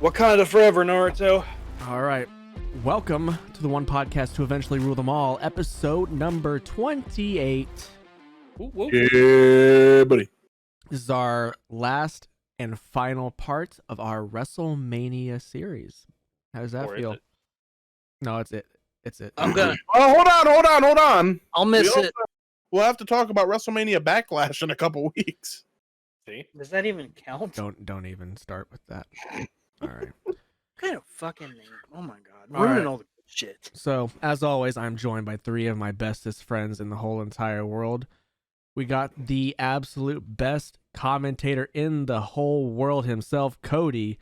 Wakanda forever, Naruto. All right. Welcome to the one podcast to eventually rule them all, episode number 28. Yeah, buddy. This is our last and final part of our WrestleMania series. How does that feel? No, it's it. It's it. I'm gonna. Oh, hold on. I'll miss it. We'll have to talk about WrestleMania Backlash in a couple weeks. See? Does that even count? Don't even start with that. All right. What kind of fucking name? Oh my god. All Ruining right. all the good shit. So, as always, I'm joined by three of my bestest friends in the whole entire world. We got the absolute best commentator in the whole world himself, Cody.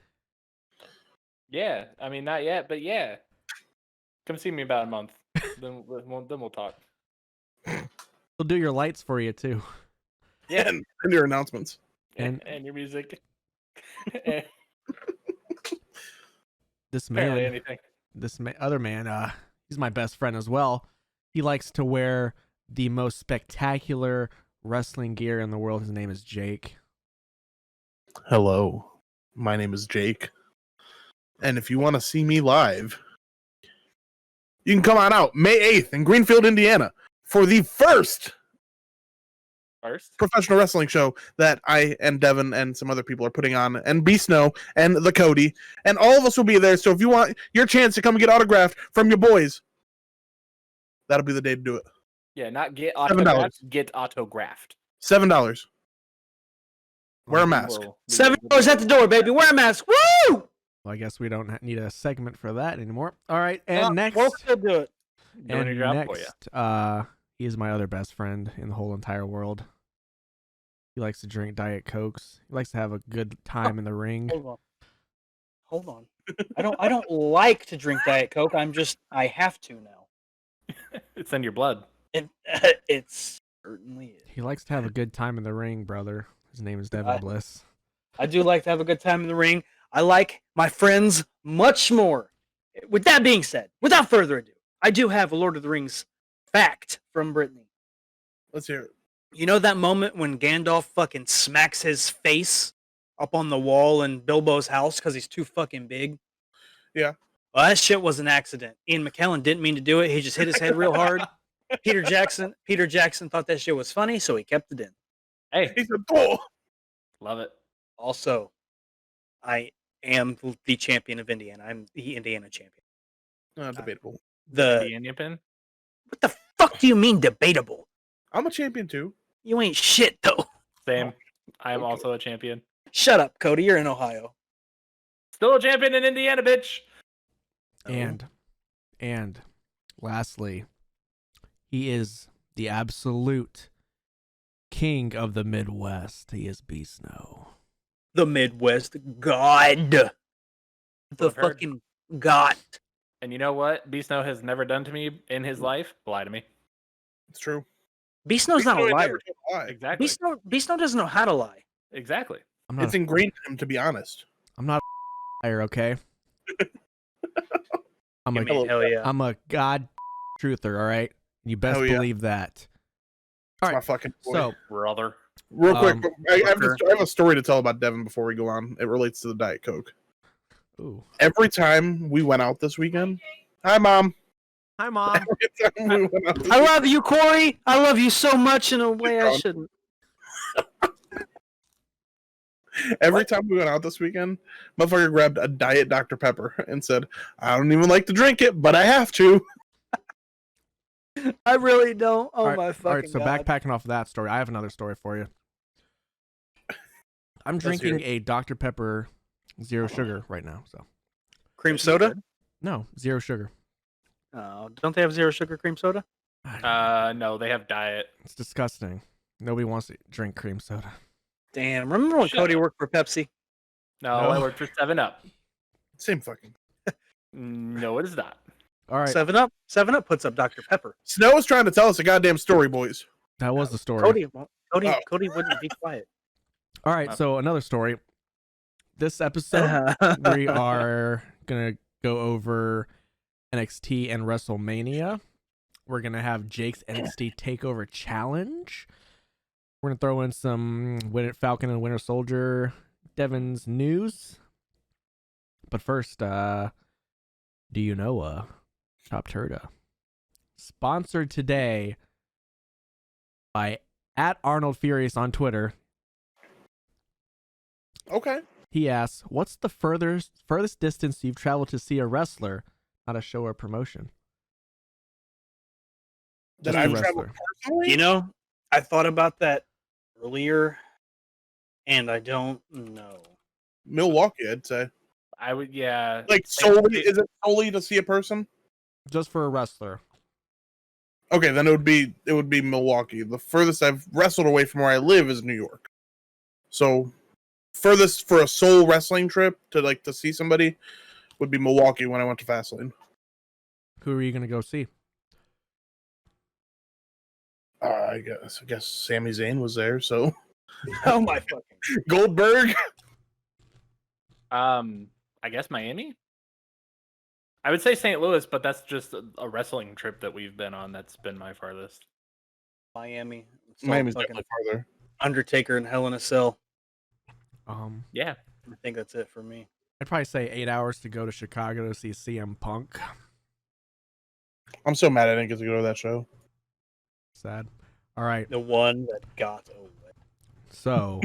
Yeah, I mean, not yet, but yeah. Come see me about a month. then we'll talk. We'll do your lights for you, too. Yeah, And your announcements. and your music. This Apparently man, anything. other man, he's my best friend as well. He likes to wear the most spectacular wrestling gear in the world. His name is Jake. Hello, my name is Jake. And if you want to see me live, you can come on out May 8th in Greenfield, Indiana for the first professional wrestling show that I and Devin and some other people are putting on, and B Snow and the Cody, and all of us will be there. So if you want your chance to come get autographed from your boys, that'll be the day to do it. Yeah, not get $7. autographed, get autographed. $7. Wear a mask. $7 at the door, baby. Wear a mask. Woo! Well, I guess we don't need a segment for that anymore. All right, and next, We'll still do it. Doing your job for you. next, he is my other best friend in the whole entire world. He likes to drink Diet Cokes. He likes to have a good time in the ring. Hold on. I don't like to drink Diet Coke. I have to now. It's in your blood. It certainly is. He likes to have a good time in the ring, brother. His name is Devin Bliss. I do like to have a good time in the ring. I like my friends much more. With that being said, without further ado, I do have a Lord of the Rings fact from Brittany. Let's hear it. You know that moment when Gandalf fucking smacks his face up on the wall in Bilbo's house because he's too fucking big? Yeah. Well, that shit was an accident. Ian McKellen didn't mean to do it. He just hit his head real hard. Peter Jackson thought that shit was funny, so he kept it in. Hey, He's a bull. love it. Also, I am the champion of Indiana. I'm the Indiana champion. Debatable. The Indian pin? What the fuck do you mean debatable? I'm a champion too. You ain't shit, though. Same. I am Okay. also a champion. Shut up, Cody. You're in Ohio. Still a champion in Indiana, bitch. And lastly, he is the absolute king of the Midwest. He is B Snow. The Midwest God. The I've heard. fucking God. And you know what B Snow has never done to me in his life? Lie to me. It's true. B Snow's not a Never liar. told a lie. Exactly. B Snow doesn't know how to lie. Exactly. I'm not. It's ingrained in him, to be honest. I'm not a liar, okay? I'm I a mean, hell yeah. I'm a god truther, all right? You best Hell yeah. believe that. It's All right. my fucking boy. So, Brother. Real quick, Um, I have a story to tell about Devin before we go on. It relates to the Diet Coke. ooh. Every time we went out this weekend, hi mom. Hi, Mom. Every time we went out this I love you, Corey. I love you so much in a way I shouldn't. Every time we went out this weekend, motherfucker grabbed a Diet Dr. Pepper and said, I don't even like to drink it, but I have to. I really don't. Oh All right, my fucking all right, so God. backpacking off of that story, I have another story for you. I'm Let's hear drinking a Dr. Pepper zero sugar right now. So Cream soda? no, zero sugar. Don't they have zero sugar cream soda? No, they have diet. It's disgusting. Nobody wants to drink cream soda. Damn. Remember when Shut Cody up. worked for Pepsi? No, No. I work for 7-Up. Same fucking. No, it is not. All right, 7-Up? 7-Up puts up Dr. Pepper. Snow is trying to tell us a goddamn story, boys. that was the story. Cody wouldn't be quiet. All right, so another story. This episode, we are gonna go over NXT and WrestleMania. We're gonna have Jake's NXT Takeover Challenge. We're gonna throw in some Falcon and Winter Soldier, Devin's news, But first, do you know TOPTERTA? Sponsored today by @ArnoldFurious on Twitter. Okay. He asks, "What's the furthest distance you've traveled to see a wrestler, not a show or promotion?" That Just I've a traveled wrestler. personally? You know, I thought about that earlier, and I don't know. Milwaukee, I'd say. I would, yeah. Like solely, is it solely to see a person? Just for a wrestler. Okay, then it would be Milwaukee. The furthest I've wrestled away from where I live is New York. So furthest for a sole wrestling trip to see somebody would be Milwaukee when I went to Fastlane. Who are you gonna go see? I guess Sami Zayn was there, so Oh my fucking! Goldberg. I guess Miami. I would say St. Louis, but that's just a wrestling trip that we've been on. That's been my farthest. Miami. Miami's Fucking definitely farther. Undertaker and Hell in a Cell. Yeah. I think that's it for me. I'd probably say 8 hours to go to Chicago to see CM Punk. I'm so mad I didn't get to go to that show. Sad. All right. The one that got away. So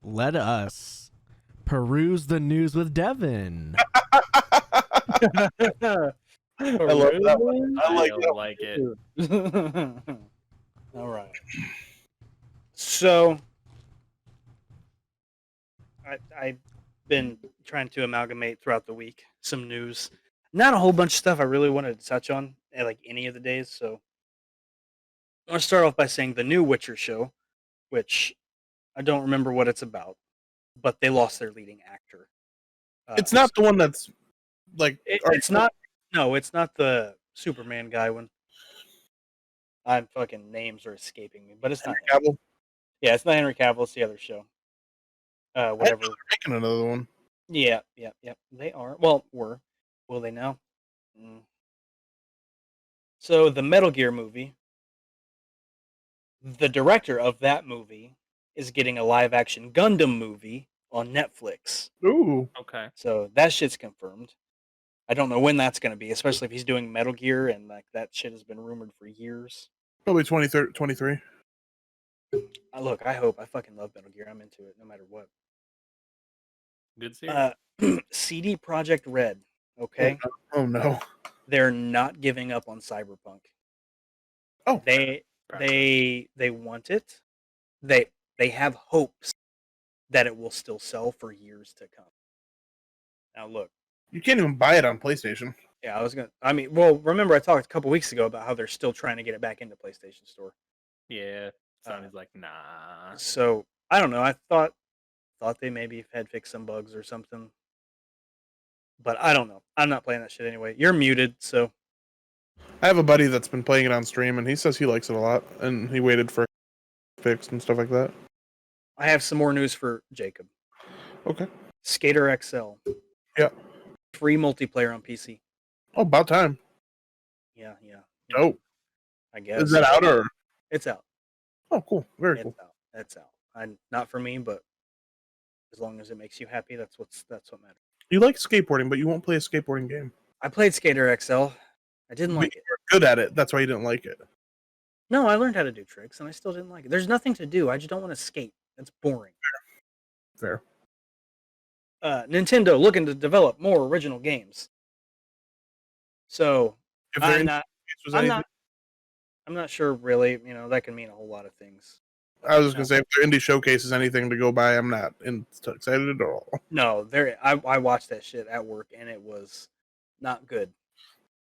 let us peruse the news with Devin. I love that one. I like it. All right. So I've been trying to amalgamate throughout the week some news. Not a whole bunch of stuff I really wanted to touch on at like any of the days. So I want to start off by saying the new Witcher show, which I don't remember what it's about, but they lost their leading actor. It's not the one that's like. It's not. No, it's not the Superman guy one. I'm fucking names are escaping me, but it's not. Cavill. Yeah, it's not Henry Cavill. It's the other show. Whatever. They're making another one. Yeah. They are. Well, were. Will they now? So the Metal Gear movie, the director of that movie is getting a live-action Gundam movie on Netflix. Ooh. Okay. So that shit's confirmed. I don't know when that's going to be, especially if he's doing Metal Gear and like that shit has been rumored for years. Probably 23. Look, I hope. I fucking love Metal Gear. I'm into it no matter what. Good series. CD Projekt Red. Okay. Oh no. They're not giving up on Cyberpunk. Oh. They want it. They have hopes that it will still sell for years to come. Now look. You can't even buy it on PlayStation. Yeah, remember I talked a couple weeks ago about how they're still trying to get it back into PlayStation Store. Yeah. Sony's like, nah. So I don't know. I thought they maybe had fixed some bugs or something. But I don't know. I'm not playing that shit anyway. You're muted, so. I have a buddy that's been playing it on stream, and he says he likes it a lot, and he waited for it fixed and stuff like that. I have some more news for Jacob. Okay. Skater XL. Yeah. Free multiplayer on PC. Oh, about time. Yeah. Oh. I guess. Is that out or? It's out. Oh, cool. Very cool. It's out. Not for me, but as long as it makes you happy, that's what matters. You like skateboarding, but you won't play a skateboarding game. I played Skater XL. I didn't like it. You're good at it. That's why you didn't like it. No, I learned how to do tricks, and I still didn't like it. There's nothing to do. I just don't want to skate. That's boring. Fair. Nintendo looking to develop more original games. So I'm not sure really. You know, that can mean a whole lot of things. I was just gonna say, if their indie showcase is anything to go by, I'm not excited at all. No, I watched that shit at work, and it was not good.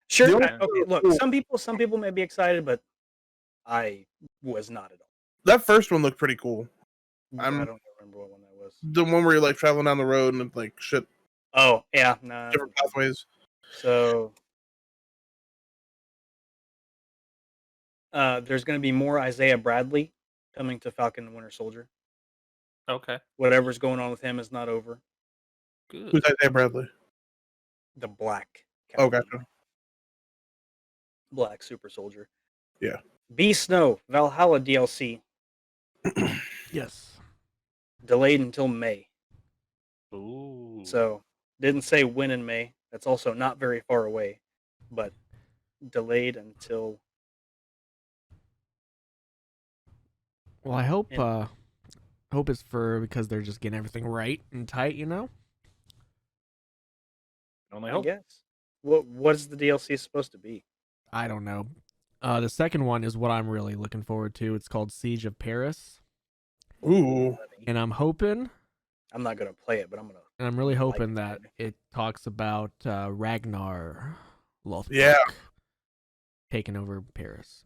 Sure. Okay, look, some people may be excited, but I was not at all. That first one looked pretty cool. I don't remember what one that was. The one where you're like traveling down the road and like shit. Oh yeah, no. Different pathways. So there's going to be more Isaiah Bradley coming to Falcon and Winter Soldier. Okay. Whatever's going on with him is not over. Good. Who's Isaiah Bradley? The Black. Oh, gotcha. Black Super Soldier. Yeah. Beast Snow Valhalla DLC Yes. delayed until May. Ooh. So Didn't say when in May. That's also not very far away, but delayed until. Well, I hope And- hope it's because they're just getting everything right and tight, you know. Only I hope. guess. What is the DLC supposed to be? I don't know. The second one is what I'm really looking forward to. It's called Siege of Paris, Ooh. and I'm hoping, I'm not gonna play it, but I'm gonna. and I'm really like hoping it. that it talks about Ragnar Lothbrok Yeah. taking over Paris.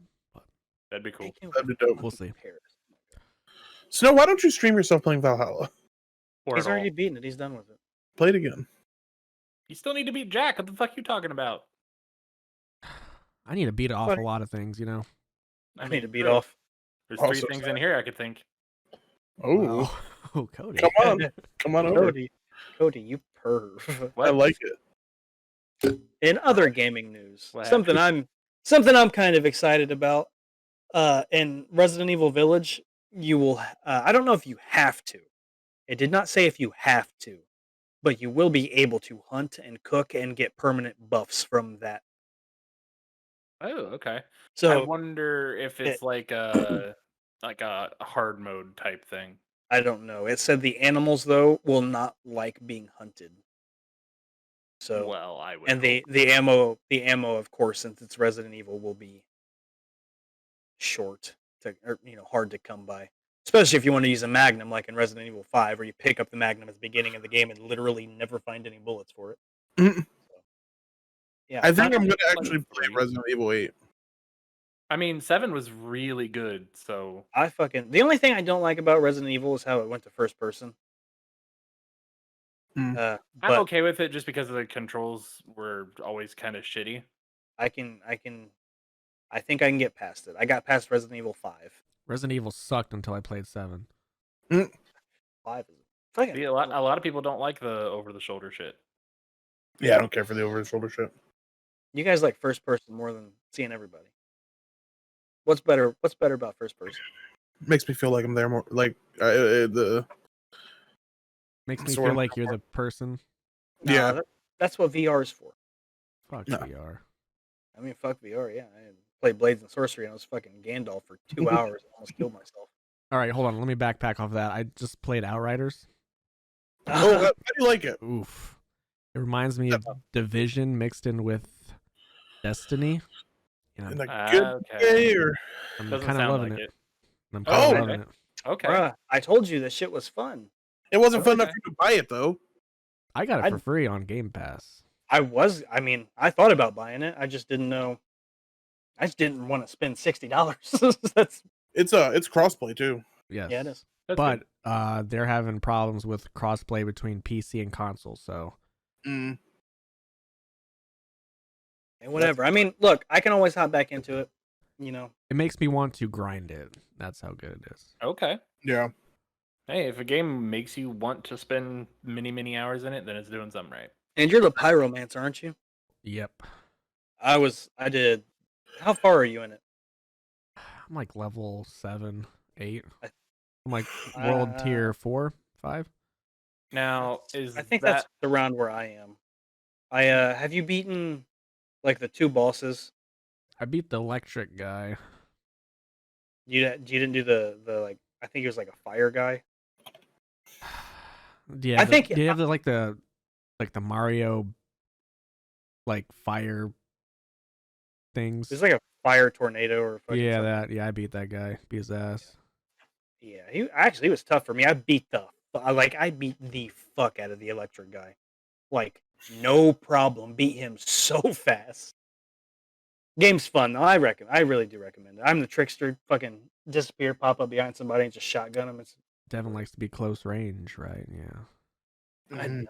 That'd be cool. That'd be dope. We'll see. Paris. Snow, why don't you stream yourself playing Valhalla? Or He's at all. already beaten it. He's done with it. Play it again. You still need to beat Jack. What the fuck you talking about? I need to beat off Funny. a lot of things, you know. I need to beat true. off. There's Also 3 things sad. in here I could think. Oh, Wow. Oh, Cody. come on. Come on over. Cody, you perv. I like it. In other gaming news, What something I'm kind of excited about. In Resident Evil Village, you will. I don't know if you have to. It did not say if you have to, but you will be able to hunt and cook and get permanent buffs from that. Oh, okay. I So wonder if it's like a hard mode type thing. I don't know. It said the animals though will not like being hunted. So Well, I would. and hope. the ammo of course, since it's Resident Evil, will be short to hard to come by. Especially if you want to use a Magnum like in Resident Evil 5, where you pick up the Magnum at the beginning of the game and literally never find any bullets for it. Mhm. Yeah, I think Not I'm even going to like actually play 3. Resident Evil 8. I mean, 7 was really good, so the only thing I don't like about Resident Evil is how it went to first person. Hmm. I'm But okay with it just because the controls were always kind of shitty. I think I can get past it. I got past Resident Evil 5. Resident Evil sucked until I played 7. 5 is fucking. See, a lot of people don't like the over the shoulder shit. Yeah, I don't care for the over-the-shoulder shit. You guys like first person more than seeing everybody. What's better? What's better about first person? Makes me feel like I'm there more. Like the Makes me Sort feel of. like you're the person. Nah, yeah. that's what VR is for. Fuck No. VR. I mean, fuck VR. Yeah, I played Blades and Sorcery and I was fucking Gandalf for 2 hours and almost killed myself. All right, hold on. Let me backpack off that. I just played Outriders. Oh, how do you like it? Oof. It reminds me of Division mixed in with Destiny. You know, In a Ah, good okay. way, or I'm Doesn't kind of sound loving like it. it. I'm Oh, kind of okay. loving it. Okay. Bruh, I told you this shit was fun. it wasn't fun Okay. enough for you to buy it though. I got it I- for free on Game Pass. I thought about buying it. I just didn't know. I just didn't want to spend $60. That's It's crossplay too. Yes. yeah, it is. That's But good. they're having problems with crossplay between PC and console, so Mm. And whatever. I mean, look, I can always hop back into it. You know, it makes me want to grind it. That's how good it is. Okay. Yeah. Hey, if a game makes you want to spend many hours in it, then it's doing something right. and you're the pyromancer, aren't you? Yep. I did. How far are you in it? I'm like level 7, 8. I- I'm like world Uh, tier 4, 5. Now, is I think that that's the round where I am. Have you beaten like the 2 bosses? I beat the electric guy. You didn't do the like. I think he was like a fire guy. Yeah, I think- do you have the Mario like fire things? There's like a fire tornado or fucking Yeah, something. I beat that guy. Beat his ass. Yeah, he was tough for me. I beat the fuck out of the electric guy, like no problem. Beat him so fast. Game's fun though. I really do recommend it. I'm the trickster. Fucking disappear, pop up behind somebody, and just shotgun him. Devin likes to be close range, right? Yeah. Mm.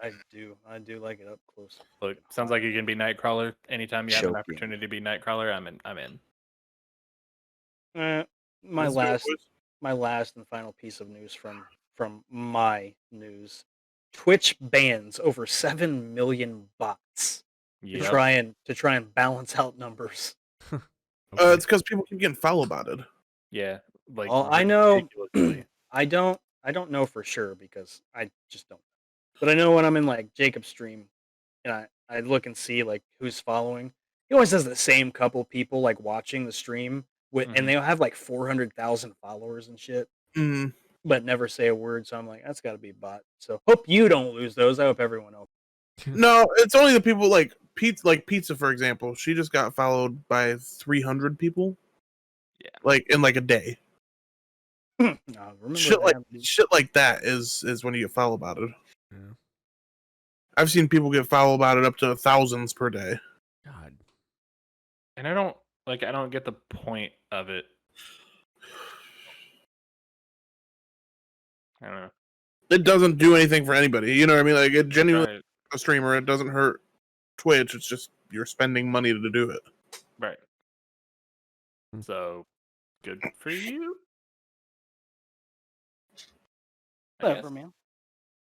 I do like it up close. look? Sounds like you can be Nightcrawler anytime you have an Choking. opportunity to be Nightcrawler. I'm in. My Let's do it, last boys. my last and final piece of news from my news. Twitch bans over 7 million bots Yeah. to try and balance out numbers. Okay. It's because people keep getting foul about it. Yeah. Like Well, I know- ridiculously. I don't know for sure because I just don't. But I know when I'm in like Jacob's stream, and I look and see like who's following. He always has the same couple people like watching the stream with, and they'll have like 400,000 followers and shit, Mm. but never say a word. So I'm like, that's got to be a bot. So hope you don't lose those. I hope everyone else. No, it's only the people like Pizza, for example. She just got followed by 300 people. Yeah. Like in like a day. No, remember Shit like that is when you get followed about it. Yeah. I've seen people get followed about it up to thousands per day. God. And I don't get the point of it. I don't know. It doesn't do anything for anybody. You know what I mean? Like it genuinely Right. a streamer. It doesn't hurt Twitch. It's just you're spending money to do it. Right. So good for you. Whatever, man.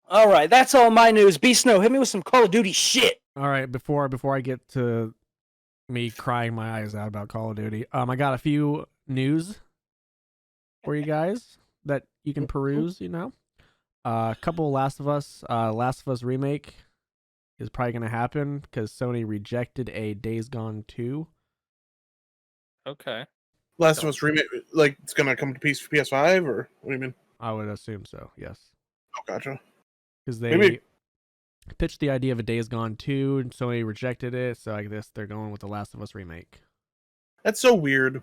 All right, that's all my news. B Snow, hit me with some Call of Duty shit. All right, before I get to me crying my eyes out about Call of Duty, I got a few news for you guys that you can peruse. You know, a couple Last of Us remake is probably gonna happen because Sony rejected a Days Gone 2. Okay. Last of Us remake, like it's gonna come to PS5 or what do you mean? I would assume so. Yes, Oh, gotcha. because they pitched the idea of a Days Gone 2, and Sony rejected it. So I guess they're going with the Last of Us remake. That's so weird.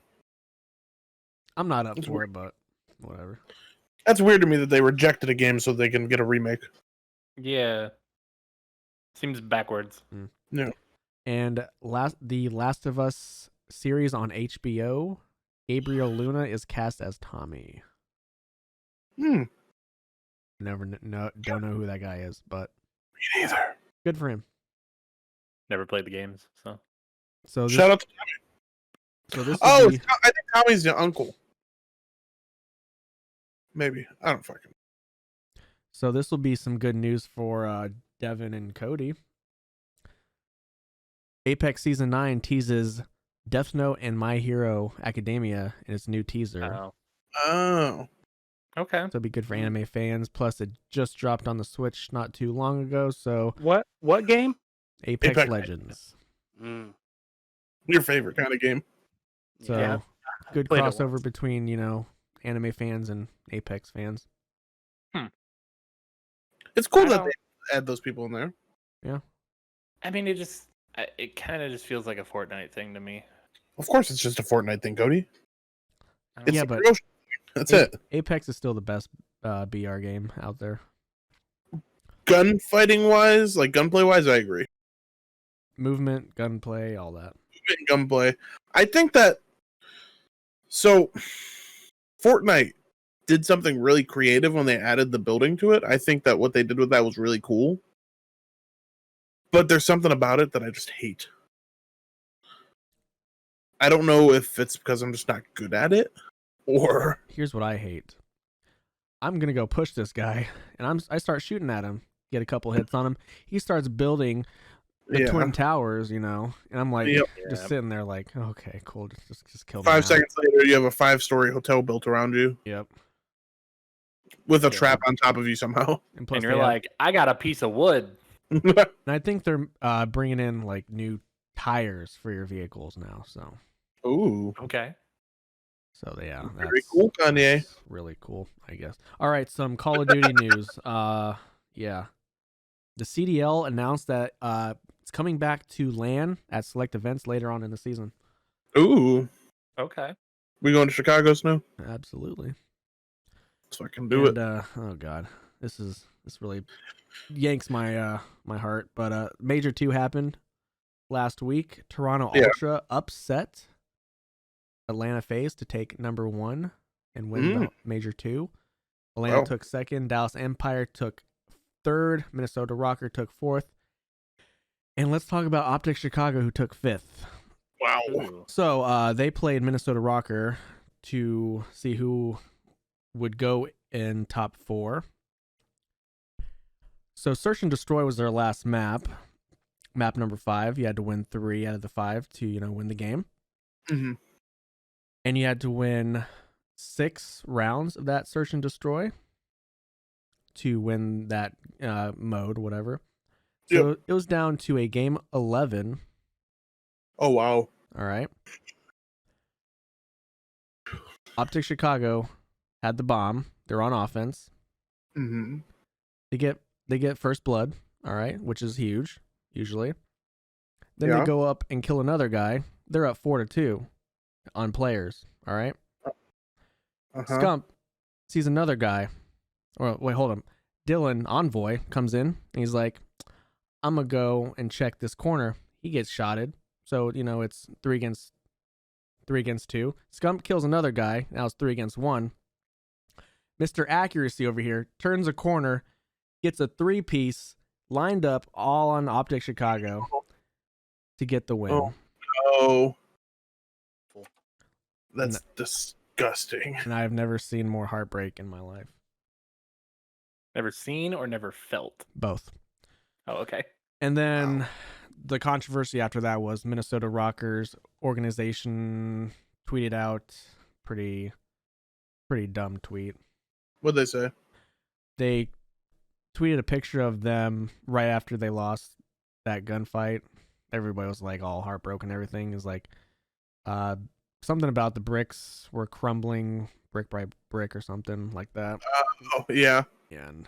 I'm not up It's for weird. it, but whatever. That's weird to me that they rejected a game so they can get a remake. Yeah. Seems backwards. No. And the Last of Us series on HBO, Gabriel Luna is cast as Tommy. Hmm. Don't know who that guy is, but Me neither. good for him. Never played the games, so. So this, Shout out to so this Oh, will be, I think Tommy's the uncle. Maybe. I don't fucking. so this will be some good news for Devin and Cody. Apex Season 9 teases Death Note and My Hero Academia in its new teaser. Oh. Okay. So it'll be good for anime fans. Plus, it just dropped on the Switch not too long ago. So What game? Apex Legends. Your favorite kind of game. So Yeah, good played it crossover once. between, anime fans and Apex fans. It's cool I that don't- they add those people in there. I mean, it kind of just feels like a Fortnite thing to me. Of course, it's just a Fortnite thing, Cody. I don't It's Yeah, a but promotion. That's it. Apex is still the best BR game out there. Gunfighting wise, like gunplay wise, I agree. Movement, gunplay, all that. Gunplay. I think that. So, Fortnite did something really creative when they added the building to it. I think that what they did with that was really cool. But there's something about it that I just hate. I don't know if it's because I'm just not good at it, or Here's what I hate. I'm gonna go push this guy, and I start shooting at him, get a couple hits on him. He starts building the twin towers, and I'm like, Yep. just sitting there, like, okay, cool, just kill me. 5 now. seconds later, you have a 5-story hotel built around you Yep. with a Yeah. trap on top of you somehow. And plus, And you're they have- like, I got a piece of wood. and I think they're bringing in like new tires for your vehicles now. So Ooh, Okay. yeah, very cool, Kanye. that's really cool, I guess. All right, some Call of Duty news. Yeah, the CDL announced that it's coming back to LAN at select events later on in the season. Ooh, Okay. we going to Chicago, Snow? Absolutely. So I can do it. Oh god, this really yanks my my heart. But Major 2 happened last week. Toronto Yeah. Ultra upset Atlanta FaZe to take number 1 and win the Major 2. Atlanta Wow. took 2nd. Dallas Empire took 3rd. Minnesota Rocker took 4th. And let's talk about Optic Chicago, who took 5th. Wow. Ooh. So they played Minnesota Rocker to see who would go in top 4. So Search and Destroy was their last map. Map number 5. You had to win 3 out of the 5 to, win the game. Mhm. And you had to win 6 rounds of that Search and Destroy to win that mode, whatever. So it was down to a game 11. Oh, wow. All right. Optic Chicago had the bomb. They're on offense. Mm-hmm. They get first blood, all right, which is huge, usually. Then they go up and kill another guy. They're up 4-2 on players, all right? Scump sees another guy. Or wait, hold on. Dylan, Envoy, comes in, and he's like, I'm going to go and check this corner. He gets shotted. So, it's 3 against 2. Scump kills another guy. Now it's 3 against 1. Mr. Accuracy over here turns a corner, gets a 3-piece, lined up all on Optic Chicago to get the win. Oh, that's disgusting. And I have never seen more heartbreak in my life. Never seen or never felt? Both. Oh, okay. And then the controversy after that was Minnesota Rockers organization tweeted out pretty dumb tweet. What'd they say? They tweeted a picture of them right after they lost that gunfight. Everybody was like all heartbroken. Everything is like something about the bricks were crumbling brick by brick or something like that. Oh, yeah. And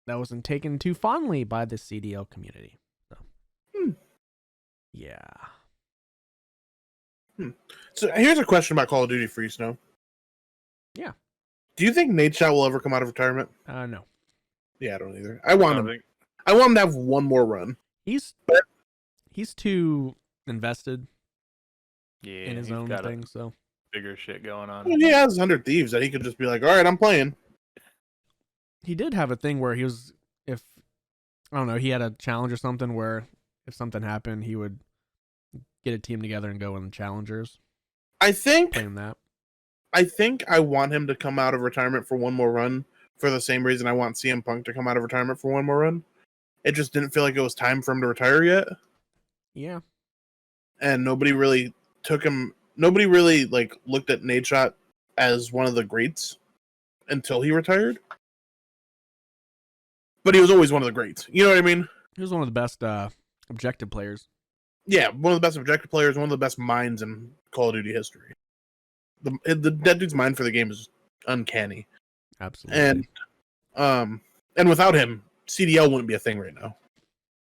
that wasn't taken too fondly by the CDL community. So, yeah. So here's a question about Call of Duty for you, Snow. Yeah. Do you think Nadeshot will ever come out of retirement? No. Yeah, I don't either. I want him to have one more run. He's too invested in his own thing, so bigger shit going on. Well, he has 100 Thieves that he could just be like, all right, I'm playing. He did have a thing where he was, he had a challenge or something where if something happened, he would get a team together and go in the challengers. I think I want him to come out of retirement for one more run for the same reason I want CM Punk to come out of retirement for one more run. It just didn't feel like it was time for him to retire yet. Yeah. And nobody really looked at Nadeshot as one of the greats until he retired. But he was always one of the greats. You know what I mean? He was one of the best objective players. Yeah, one of the best objective players, one of the best minds in Call of Duty history. That dude's mind for the game is uncanny. Absolutely. And without him, CDL wouldn't be a thing right now.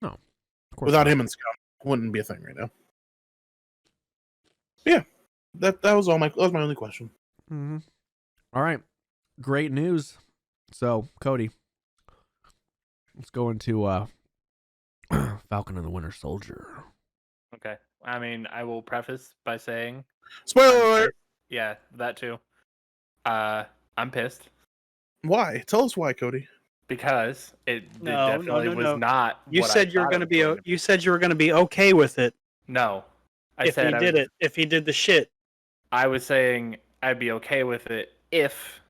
No. Of course without not. him and Scum, wouldn't be a thing right now. But yeah. That was my only question. Mm-hmm. All right. Great news. So, Cody, let's go into Falcon and the Winter Soldier. Okay. I mean, I will preface by saying, spoiler alert. Yeah, that too. I'm pissed. Why? Tell us why, Cody. Because it definitely was not. You said you were going to be. You said you were going to be okay with it. No, if he did the shit. I was saying I'd be okay with it if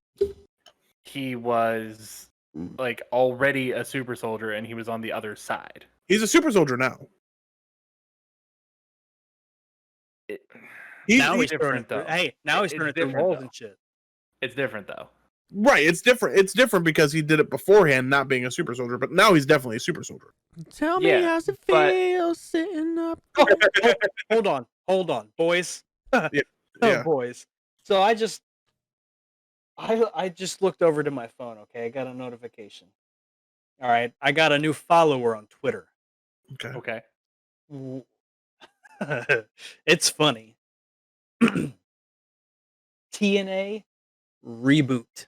he was like already a super soldier and he was on the other side. He's a super soldier now. He's different though. Hey, now he's turning through walls and shit. It's different though. Right, it's different. It's different because he did it beforehand, not being a super soldier. But now he's definitely a super soldier. Tell me how's it feel sitting up. Hold on, boys. Yeah. Boys. So I just looked over to my phone. Okay, I got a notification. All right, I got a new follower on Twitter. Okay. It's funny. TNA reboot.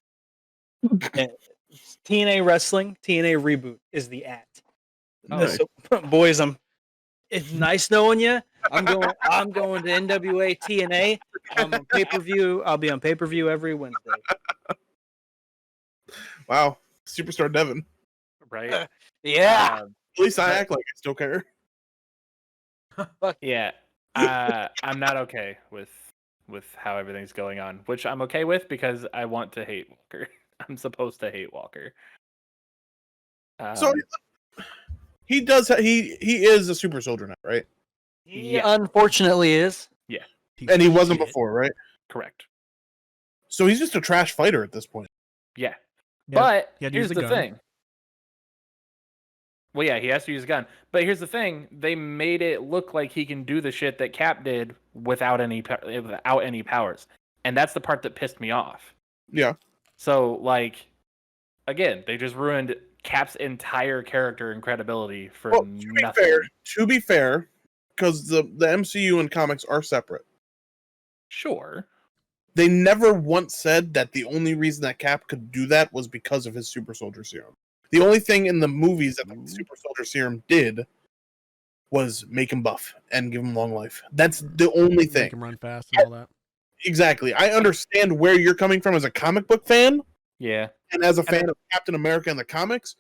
TNA Wrestling, TNA Reboot is the @. Nice. So, boys, it's nice knowing you. I'm going to NWA TNA. I'm on pay-per-view. I'll be on pay-per-view every Wednesday. Wow, Superstar Devin. Right? Yeah. At least I act like I still care. Fuck yeah. I'm not okay with how everything's going on, which I'm okay with because I want to hate Walker. I'm supposed to hate Walker. So he does. He is a super soldier now, right? He unfortunately is. Yeah. And he wasn't before, right? Correct. So he's just a trash fighter at this point. Yeah. But here's the thing. Well, yeah, he has to use a gun. But here's the thing: they made it look like he can do the shit that Cap did without any powers, and that's the part that pissed me off. Yeah. So, like, again, they just ruined Cap's entire character and credibility for Well, nothing. to be fair, because the MCU and comics are separate. Sure. They never once said that the only reason that Cap could do that was because of his super soldier serum. The only thing in the movies that the super soldier serum did was make him buff and give him long life. That's the only thing. Make him run fast and all that. Exactly. I understand where you're coming from as a comic book fan. Yeah. And as a fan of Captain America in the comics.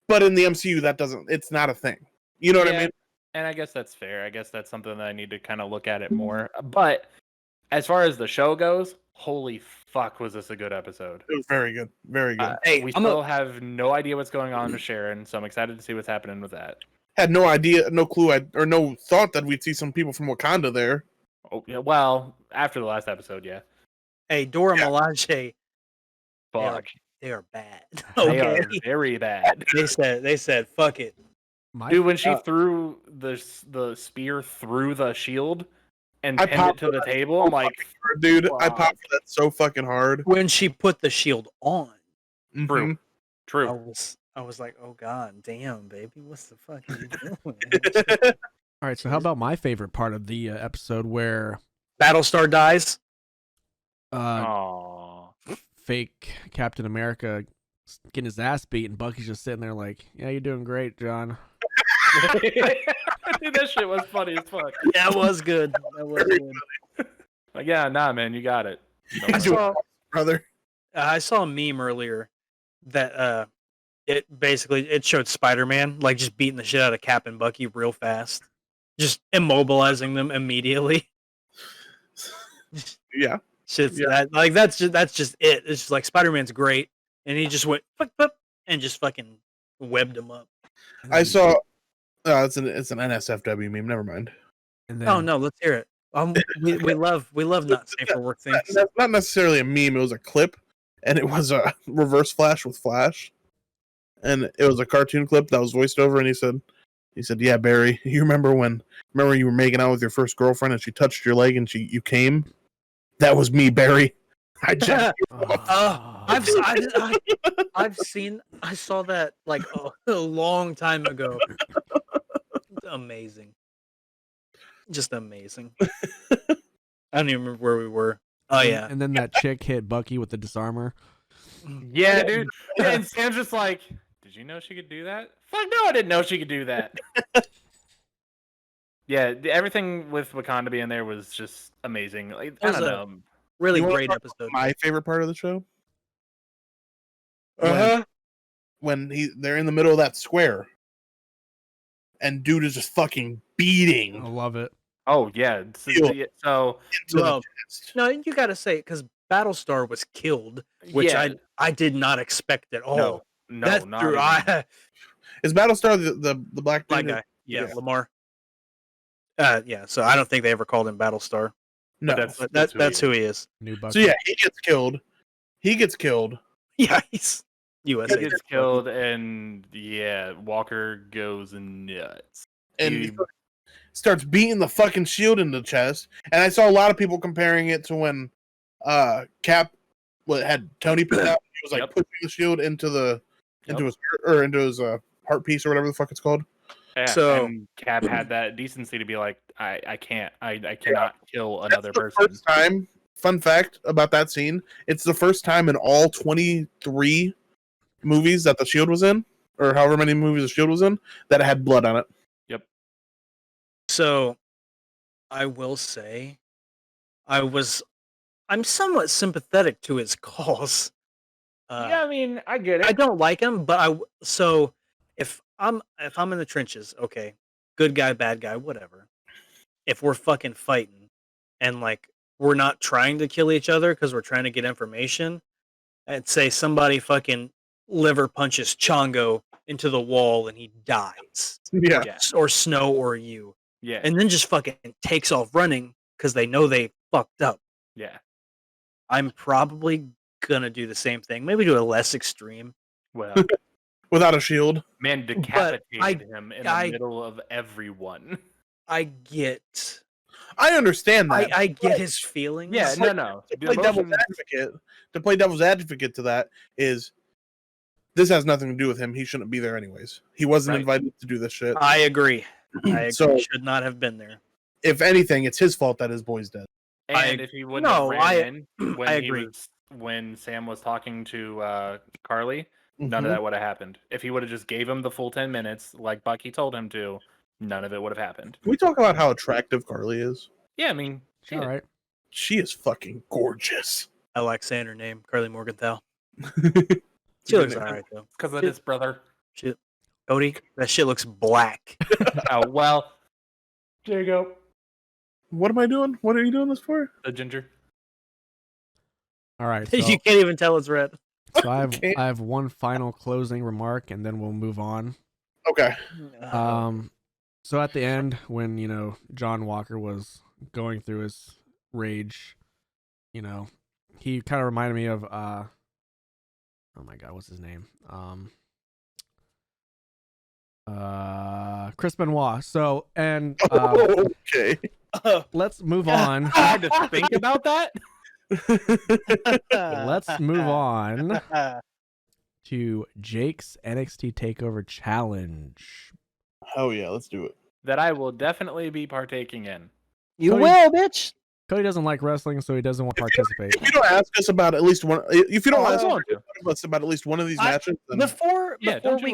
But in the MCU, it's not a thing. You know what I mean? And I guess that's fair. I guess that's something that I need to kind of look at it more. But as far as the show goes, holy fuck, was this a good episode? It was very good. Very good. Hey, we still have no idea what's going on with Sharon, so I'm excited to see what's happening with that. Had no idea, no clue, or no thought that we'd see some people from Wakanda there. Oh, yeah, well, after the last episode, yeah. Hey, Dora Milaje. Fuck. They are bad. They are very bad. They said, fuck it. Dude, when she threw the spear through the shield and pinned it to the table, I'm like, dude, wow. I popped for that so fucking hard. When she put the shield on. Mm-hmm. True. I was like, oh god, damn, baby, what's the fuck are you doing? All right, so how about my favorite part of the episode where Battlestar dies? Fake Captain America getting his ass beat, and Bucky's just sitting there like, yeah, you're doing great, John. Dude, that shit was funny as fuck. That was good. That was good. Like, yeah, nah, man, you got it. Brother. I saw a meme earlier that it showed Spider-Man like just beating the shit out of Cap and Bucky real fast, just immobilizing them immediately. Yeah. Shit's that's just it. It's just like Spider-Man's great, and he just went and just fucking webbed him up. I saw. It's an NSFW meme. Never mind. And then, Oh no, let's hear it. We love not safe for work things. That's not necessarily a meme. It was a clip, and it was a reverse Flash with Flash, and it was a cartoon clip that was voiced over. And he said, "Yeah, Barry, you remember when you were making out with your first girlfriend and she touched your leg and you came? That was me, Barry. I just." I saw that like a long time ago. Amazing. Just amazing. I don't even remember where we were. Oh yeah. And then that chick hit Bucky with the disarmer. Yeah, dude. And Sam's just like, did you know she could do that? Fuck no, I didn't know she could do that. Yeah, everything with Wakanda being there was just amazing. Like, I don't know. Really great episode. My favorite part of the show? When they're in the middle of that square and dude is just fucking beating. I love it. Oh yeah. So no, you gotta say because Battlestar was killed, which I did not expect at all. No, that's not true. Is Battlestar the black dude? Black guy? Yeah, Lamar. Yeah. So I don't think they ever called him Battlestar. No, that's who he is. New Bucky. So yeah, he gets killed. Yeah, he's USA. He gets killed, and yeah, Walker goes nuts. And he starts beating the fucking shield in the chest. And I saw a lot of people comparing it to when Cap had Tony put out. He was like pushing the shield into his heart piece or whatever the fuck it's called. Yeah, so and Cap had that decency to be like, I cannot kill another person. First time. Fun fact about that scene: it's the first time in all 23 movies that the Shield was in, or however many movies the Shield was in, that it had blood on it. Yep. So, I will say, I'm somewhat sympathetic to his cause. Yeah, I mean, I get it. I don't like him, but if I'm in the trenches, okay, good guy, bad guy, whatever. If we're fucking fighting, and like we're not trying to kill each other because we're trying to get information, and say somebody fucking liver punches Chongo into the wall and he dies, or Snow or you, and then just fucking takes off running because they know they fucked up. Yeah, I'm probably gonna do the same thing. Maybe do a less extreme. Well, without a shield. Man decapitated him in the middle of everyone. I get. I understand that. I get his feelings. Yeah, no. To play devil's advocate to that is this has nothing to do with him. He shouldn't be there anyways. He wasn't invited to do this shit. I agree. So, he should not have been there. If anything, it's his fault that his boy's dead. And if he wouldn't have ran in when Sam was talking to Carly, none of that would have happened. If he would have just gave him the full 10 minutes, like Bucky told him to, none of it would have happened. Can we talk about how attractive Carly is? Yeah, I mean, all right. She is fucking gorgeous. I like saying her name, Carly Morgenthau. She looks alright though. Because of his brother. Cody, that shit looks black. Oh, well. There you go. What am I doing? What are you doing this for? The ginger. All right. So, You can't even tell it's red. So I have one final closing remark, and then we'll move on. Okay. So at the end, when John Walker was going through his rage, he kind of reminded me of oh my god, what's his name? Chris Benoit. So okay. Let's move on. I had to think about that. Let's move on to Jake's NXT Takeover Challenge. Oh yeah, let's do it. That I will definitely be partaking in. You will, bitch. Cody doesn't like wrestling, so he doesn't want to participate. If you don't ask us about at least one, if you don't ask us about at least one of these matches, then... before we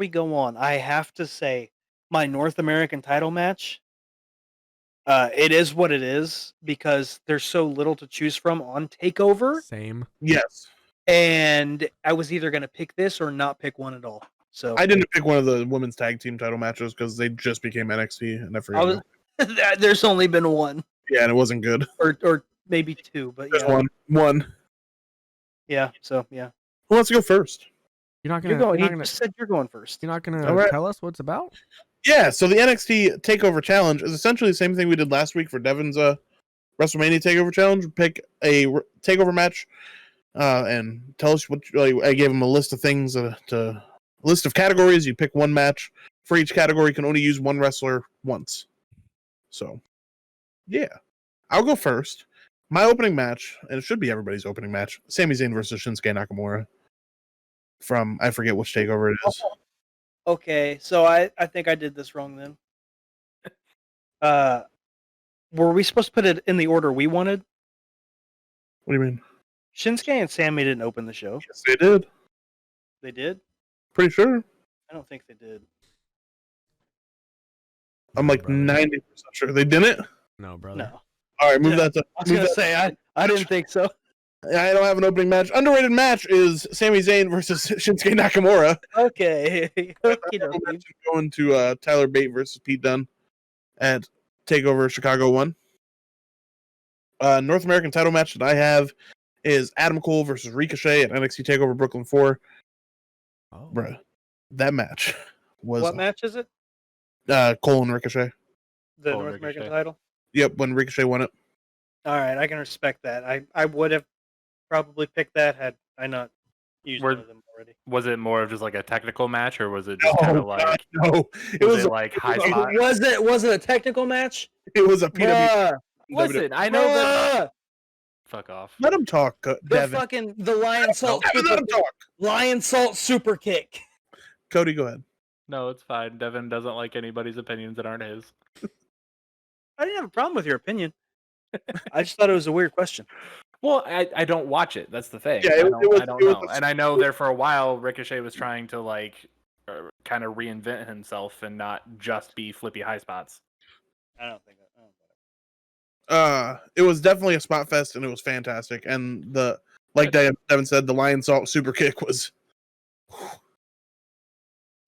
go on, I have to say my North American title match. It is what it is because there's so little to choose from on Takeover. Same. Yes. And I was either going to pick this or not pick one at all. So I didn't pick one of the women's tag team title matches because they just became NXT, and I forgot. There's only been one. Yeah, and it wasn't good. Or maybe two, but There's one. Yeah. So yeah. Who wants to go first? You're not gonna. You just said you're going first. You're not gonna tell us what it's about? Yeah. So the NXT Takeover Challenge is essentially the same thing we did last week for Devin's WrestleMania Takeover Challenge. Pick a takeover match, and tell us what. I gave him a list of things list of categories. You pick one match for each category. You can only use one wrestler once. So, yeah, I'll go first. My opening match, and it should be everybody's opening match: Sami Zayn versus Shinsuke Nakamura. From I forget which takeover it is. Okay, so I think I did this wrong then. Were we supposed to put it in the order we wanted? What do you mean? Shinsuke and Sammy didn't open the show. Yes, they did. They did? Pretty sure. I don't think they did. I'm like 90% sure they didn't. No, brother. No. All right, move that to. I was gonna say I didn't think so. I don't have an opening match. Underrated match is Sami Zayn versus Shinsuke Nakamura. Okay. Going to Tyler Bate versus Pete Dunne at TakeOver Chicago 1. North American title match that I have is Adam Cole versus Ricochet at NXT Takeover Brooklyn 4. Oh. Bruh, that match was... What match is it? Cole and Ricochet. The North American title? Yep, when Ricochet won it. All right, I can respect that. I would have probably picked that had I not used one of them already. Was it more of just like a technical match, or was it just kind of like it was like high spot? Was it a technical match? It was a PW. Listen, I know that. Fuck off. Let him talk, Devin. The lion salt. Let him talk. Lion salt super kick. Cody, go ahead. No, it's fine. Devin doesn't like anybody's opinions that aren't his. I didn't have a problem with your opinion. I just thought it was a weird question. Well, I don't watch it. That's the thing. Yeah, I don't know. And I know there for a while, Ricochet was trying to kind of reinvent himself and not just be flippy high spots. I don't think that. It was definitely a spot fest, and it was fantastic. And Devin said, the lion salt super kick was.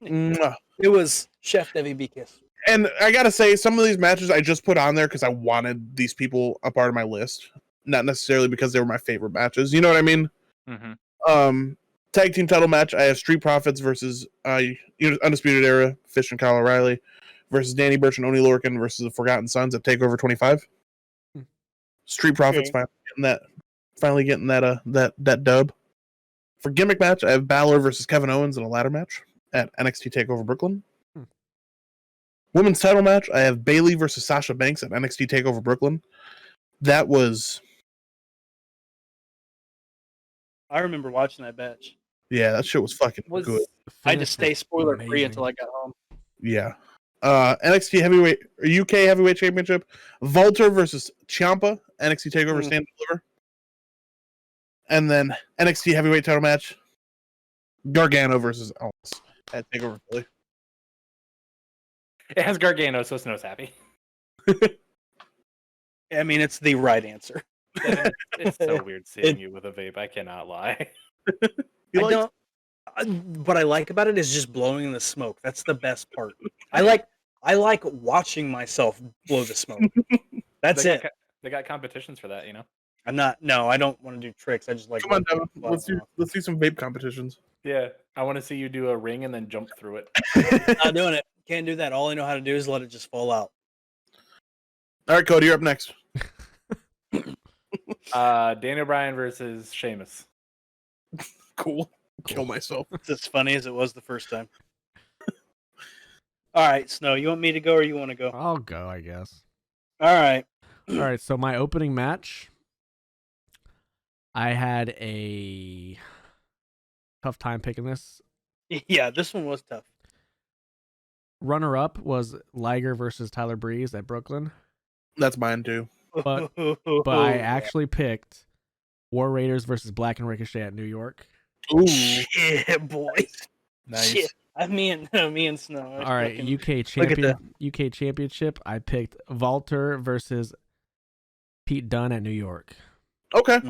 It was Chef Debbie B kiss. And I gotta say, some of these matches I just put on there because I wanted these people a part of my list, not necessarily because they were my favorite matches. You know what I mean? Mm-hmm. Tag team title match. I have Street Profits versus Undisputed Era, Fish and Kyle O'Reilly versus Danny Burch and Oney Lorcan versus the Forgotten Sons at TakeOver 25. Street Profits finally getting that dub For gimmick match, I have Balor versus Kevin Owens in a ladder match at NXT Takeover Brooklyn. Women's title match, I have Bayley versus Sasha Banks at NXT Takeover Brooklyn. That was... I remember watching that match. Yeah, that shit was fucking good. I had to stay spoiler free until I got home. Yeah. NXT Heavyweight or UK Heavyweight Championship, Walter versus Ciampa, NXT Takeover Stand and Deliver. And then NXT Heavyweight title match, Gargano versus Omas at Takeover Philly. It has Gargano, so Snow's happy. I mean, it's the right answer. It's so weird seeing you with a vape. I cannot lie. What I like about it is just blowing the smoke. That's the best part. I like watching myself blow the smoke. That's it. They got competitions for that, you know. I don't want to do tricks. I just like. Come on, Devin. Let's do some vape competitions. Yeah, I want to see you do a ring and then jump through it. Not doing it. Can't do that. All I know how to do is let it just fall out. All right, Cody, you're up next. Daniel Bryan versus Sheamus. Cool. Kill myself. It's as funny as it was the first time. All right, Snow, you want me to go or you want to go? I'll go, I guess. All right. All right, so my opening match, I had a tough time picking this. Yeah, this one was tough. Runner-up was Liger versus Tyler Breeze at Brooklyn. That's mine, too. But I actually picked War Raiders versus Black and Ricochet at New York. Ooh. Yeah, boy. Nice. Shit. Me and Snow. All right, UK Championship. I picked Walter versus Pete Dunne at New York. Okay.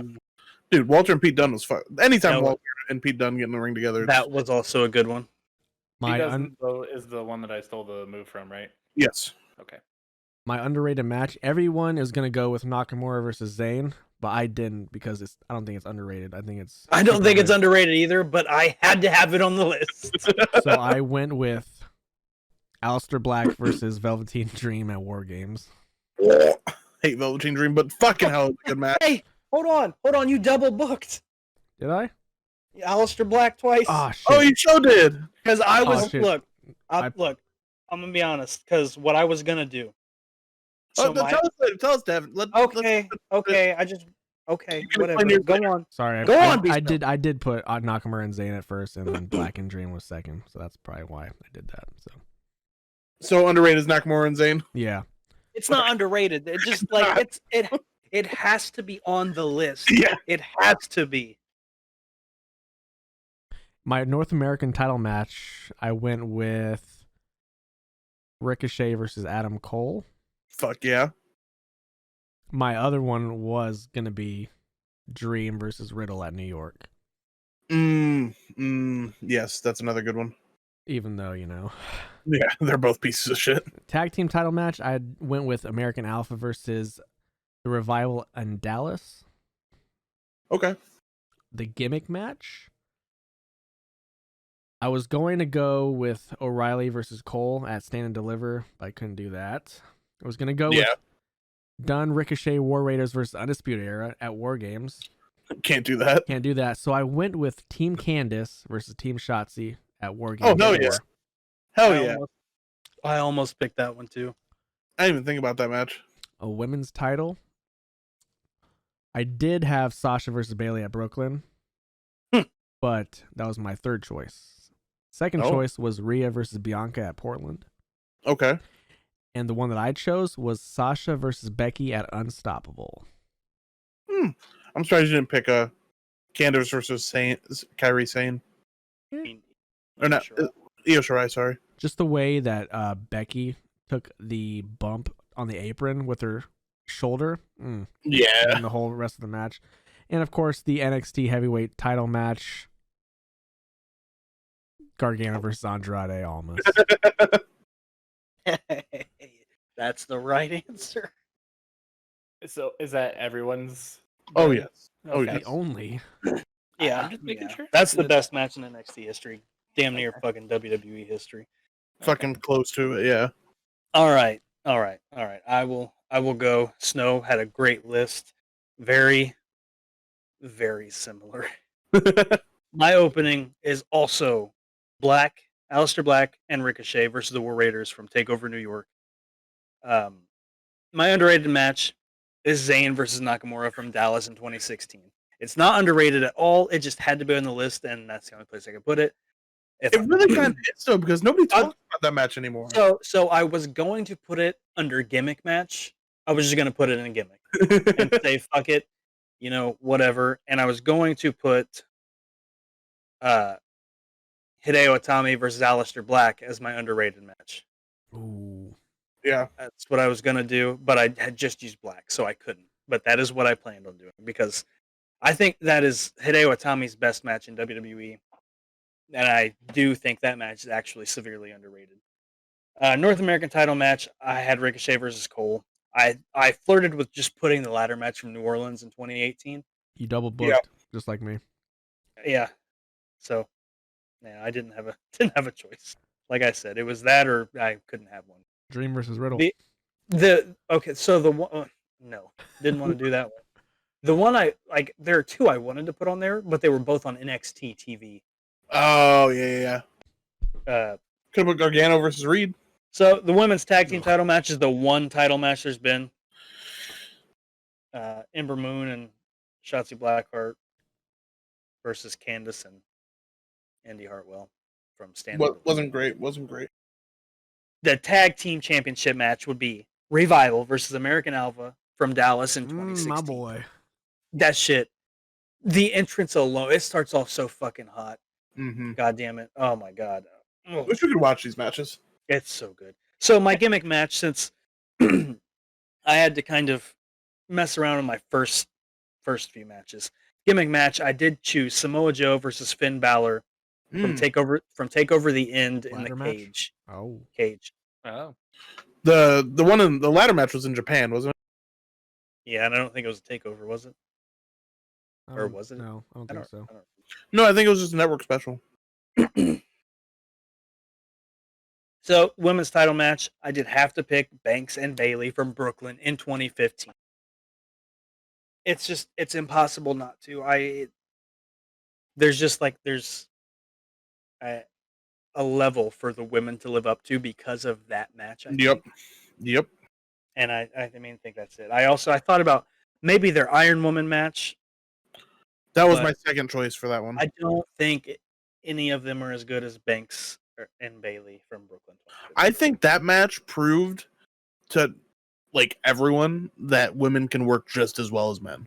Dude, Walter and Pete Dunne was fun. Anytime Walter and Pete Dunne get in the ring together. That was also a good one. Is the one that I stole the move from, right? Yes. Okay. My underrated match. Everyone is gonna go with Nakamura versus Zayn, but I didn't because I don't think it's underrated. I don't think it's underrated either, but I had to have it on the list. So I went with Aleister Black versus Velveteen Dream at War Games. Hate Velveteen Dream, but fucking hell, it's a good match. Hey, hold on, you double booked. Did I? Aleister Black twice. Oh shit! Oh, you sure did. Because I was look. I'm gonna be honest. Because what I was gonna do. So tell us, Devin. Okay. Whatever. Go on. Sorry, I did put Nakamura and Zayn at first, and then Black and Dream was second. So that's probably why I did that. So underrated is Nakamura and Zayn. Yeah. It's not underrated. It just like it has to be on the list. Yeah. It has to be. My North American title match, I went with Ricochet versus Adam Cole. Fuck yeah. My other one was going to be Dream versus Riddle at New York. Yes, that's another good one. Even though, you know. Yeah, they're both pieces of shit. Tag team title match, I went with American Alpha versus The Revival and Dallas. Okay. The gimmick match, I was going to go with O'Reilly versus Cole at Stand and Deliver, but I couldn't do that. I was going to go with Dunn, Ricochet, War Raiders versus Undisputed Era at War Games. Can't do that. Can't do that. So I went with Team Candice versus Team Shotzi at War Games. Oh, no, yeah. Hell yeah. I almost picked that one too. I didn't even think about that match. A women's title. I did have Sasha versus Bayley at Brooklyn, but that was my third choice. Second choice was Rhea versus Bianca at Portland. Okay. And the one that I chose was Sasha versus Becky at Unstoppable. I'm surprised you didn't pick Candice versus Kairi Sane. Or not, Eoshirai, sorry. Just the way that Becky took the bump on the apron with her shoulder. Yeah. And the whole rest of the match. And of course, the NXT heavyweight title match. Gargano versus Andrade almost. That's the right answer. So is that everyone's? Oh yes. Okay. Oh yes. Only. Yeah. I'm just making sure. That's the best match in NXT history. Damn near fucking WWE history. Fucking close to it, yeah. All right. I will go. Snow had a great list. Very, very similar. My opening is also Aleister Black and Ricochet versus the War Raiders from TakeOver New York. My underrated match is Zayn versus Nakamura from Dallas in 2016. It's not underrated at all. It just had to be on the list, and that's the only place I could put it. It really kind of is though, because nobody talks about that match anymore. So I was going to put it under gimmick match. I was just going to put it in a gimmick and say fuck it, whatever. And I was going to put Hideo Itami versus Aleister Black as my underrated match. Ooh. Yeah. That's what I was going to do, but I had just used Black, so I couldn't. But that is what I planned on doing, because I think that is Hideo Itami's best match in WWE. And I do think that match is actually severely underrated. North American title match, I had Ricochet versus Cole. I flirted with just putting the ladder match from New Orleans in 2018. You double booked, just like me. Yeah. So, I didn't have a choice. Like I said, it was that or I couldn't have one. Dream versus Riddle. So the one, no, didn't want to do that one. The one there are two I wanted to put on there, but they were both on NXT TV. Oh yeah. Could have put Gargano versus Reed. So the women's tag team title match is the one title match there's been. Ember Moon and Shotzi Blackheart versus Candice and Andy Hartwell from Stand. Wasn't great. The tag team championship match would be Revival versus American Alpha from Dallas in 2016. My boy. That shit. The entrance alone, it starts off so fucking hot. Mm-hmm. God damn it. Oh my god. I wish we could watch these matches. It's so good. So my gimmick match, since I had to kind of mess around in my first few matches. Gimmick match, I did choose Samoa Joe versus Finn Balor from Takeover the End in the cage. Oh. Cage. Oh. The one in the ladder match was in Japan, wasn't it? Yeah, and I don't think it was a takeover, was it? Or was it? No, I don't think so. No, I think it was just a network special. So, women's title match, I did have to pick Banks and Bayley from Brooklyn in 2015. It's impossible not to. There's a level for the women to live up to because of that match. Yep. And I think that's it. I thought about maybe their Iron Woman match. That was my second choice for that one. I don't think any of them are as good as Banks and Bayley from Brooklyn. I think that match proved to everyone that women can work just as well as men.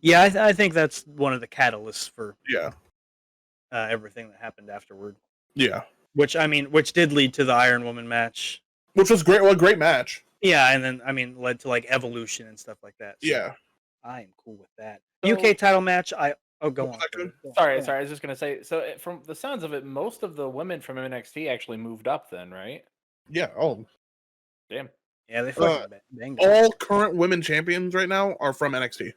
Yeah, I think that's one of the catalysts for everything that happened afterward. Yeah, which did lead to the Iron Woman match, which was great. Well, a great match. Yeah, and then led to Evolution and stuff like that. So yeah, I am cool with that. So, UK title match. Go on. Sorry. I was just gonna say. So from the sounds of it, most of the women from NXT actually moved up. Then, right? Yeah. Oh, damn. Yeah, they fucking banged. All current women champions right now are from NXT.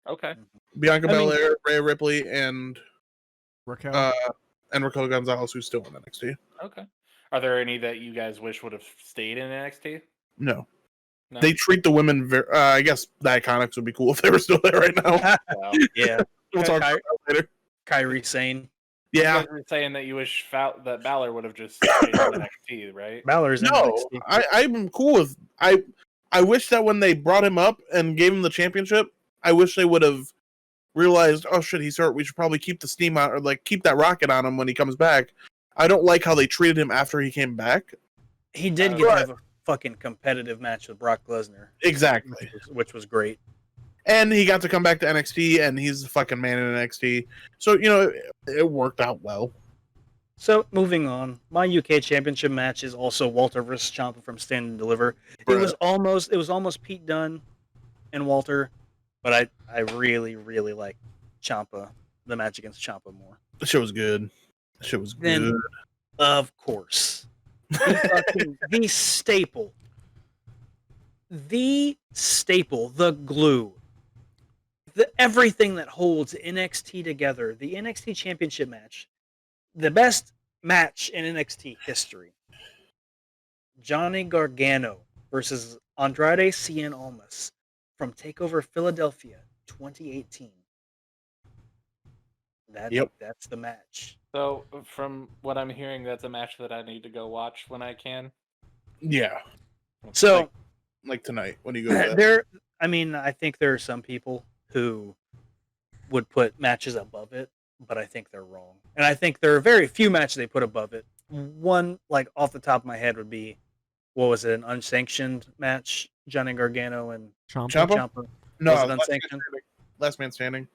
Okay. Bianca Belair, Rhea Ripley, and Raquel. And Raquel Gonzalez, who's still in NXT. Okay. Are there any that you guys wish would have stayed in NXT? No. They treat the women very. I guess the Iconics would be cool if they were still there right now. Wow. Yeah. We'll talk about that later. Kairi Sane. Yeah. You guys were saying that you wish that Balor would have just stayed in NXT, right? Balor's in NXT. I'm cool with. I wish that when they brought him up and gave him the championship, I wish they would have realized, oh shit, he's hurt. We should probably keep the steam out, or keep that rocket on him when he comes back. I don't like how they treated him after he came back. He did get to have a fucking competitive match with Brock Lesnar. Exactly. Which was great. And he got to come back to NXT, and he's the fucking man in NXT. So, it worked out well. So, moving on. My UK Championship match is also Walter versus Ciampa from Stand and Deliver. It was almost Pete Dunne and Walter, but I really, really like Ciampa, the match against Ciampa more. The shit was good. Then, of course, the staple, the glue, everything that holds NXT together, the NXT Championship match, the best match in NXT history. Johnny Gargano versus Andrade Cien Almas from TakeOver Philadelphia 2018. That's the match. So, from what I'm hearing, that's a match that I need to go watch when I can. Yeah. So, like tonight when you go there. I mean, I think there are some people who would put matches above it, but I think they're wrong. And I think there are very few matches they put above it. One, like off the top of my head, would be, what was it, an unsanctioned match? Johnny Gargano and Ciampa? No, was it unsanctioned? Last man standing.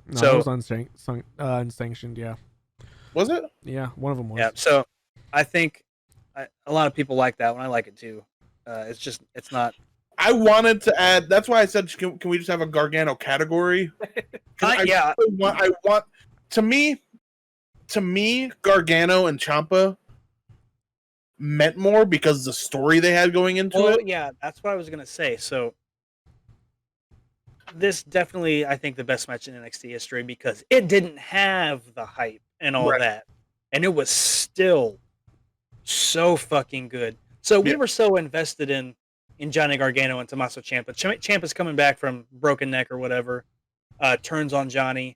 No, So- it was unsanctioned. Yeah, Was it? yeah, one of them was. Yeah. So I think a lot of people like that one. I like it too. It's not. I wanted to add. That's why I said, can we just have a Gargano category? 'Cause Yeah. I want. To me, Gargano and Ciampa meant more because the story they had going into Well, it. yeah, that's what I was gonna say. So this definitely, I think, the best match in NXT history because it didn't have the hype and all Right. that, and it was still so fucking good. So we Yeah. were so invested in Johnny Gargano and Tommaso Ciampa. Ciampa's coming back from broken neck or whatever, turns on Johnny.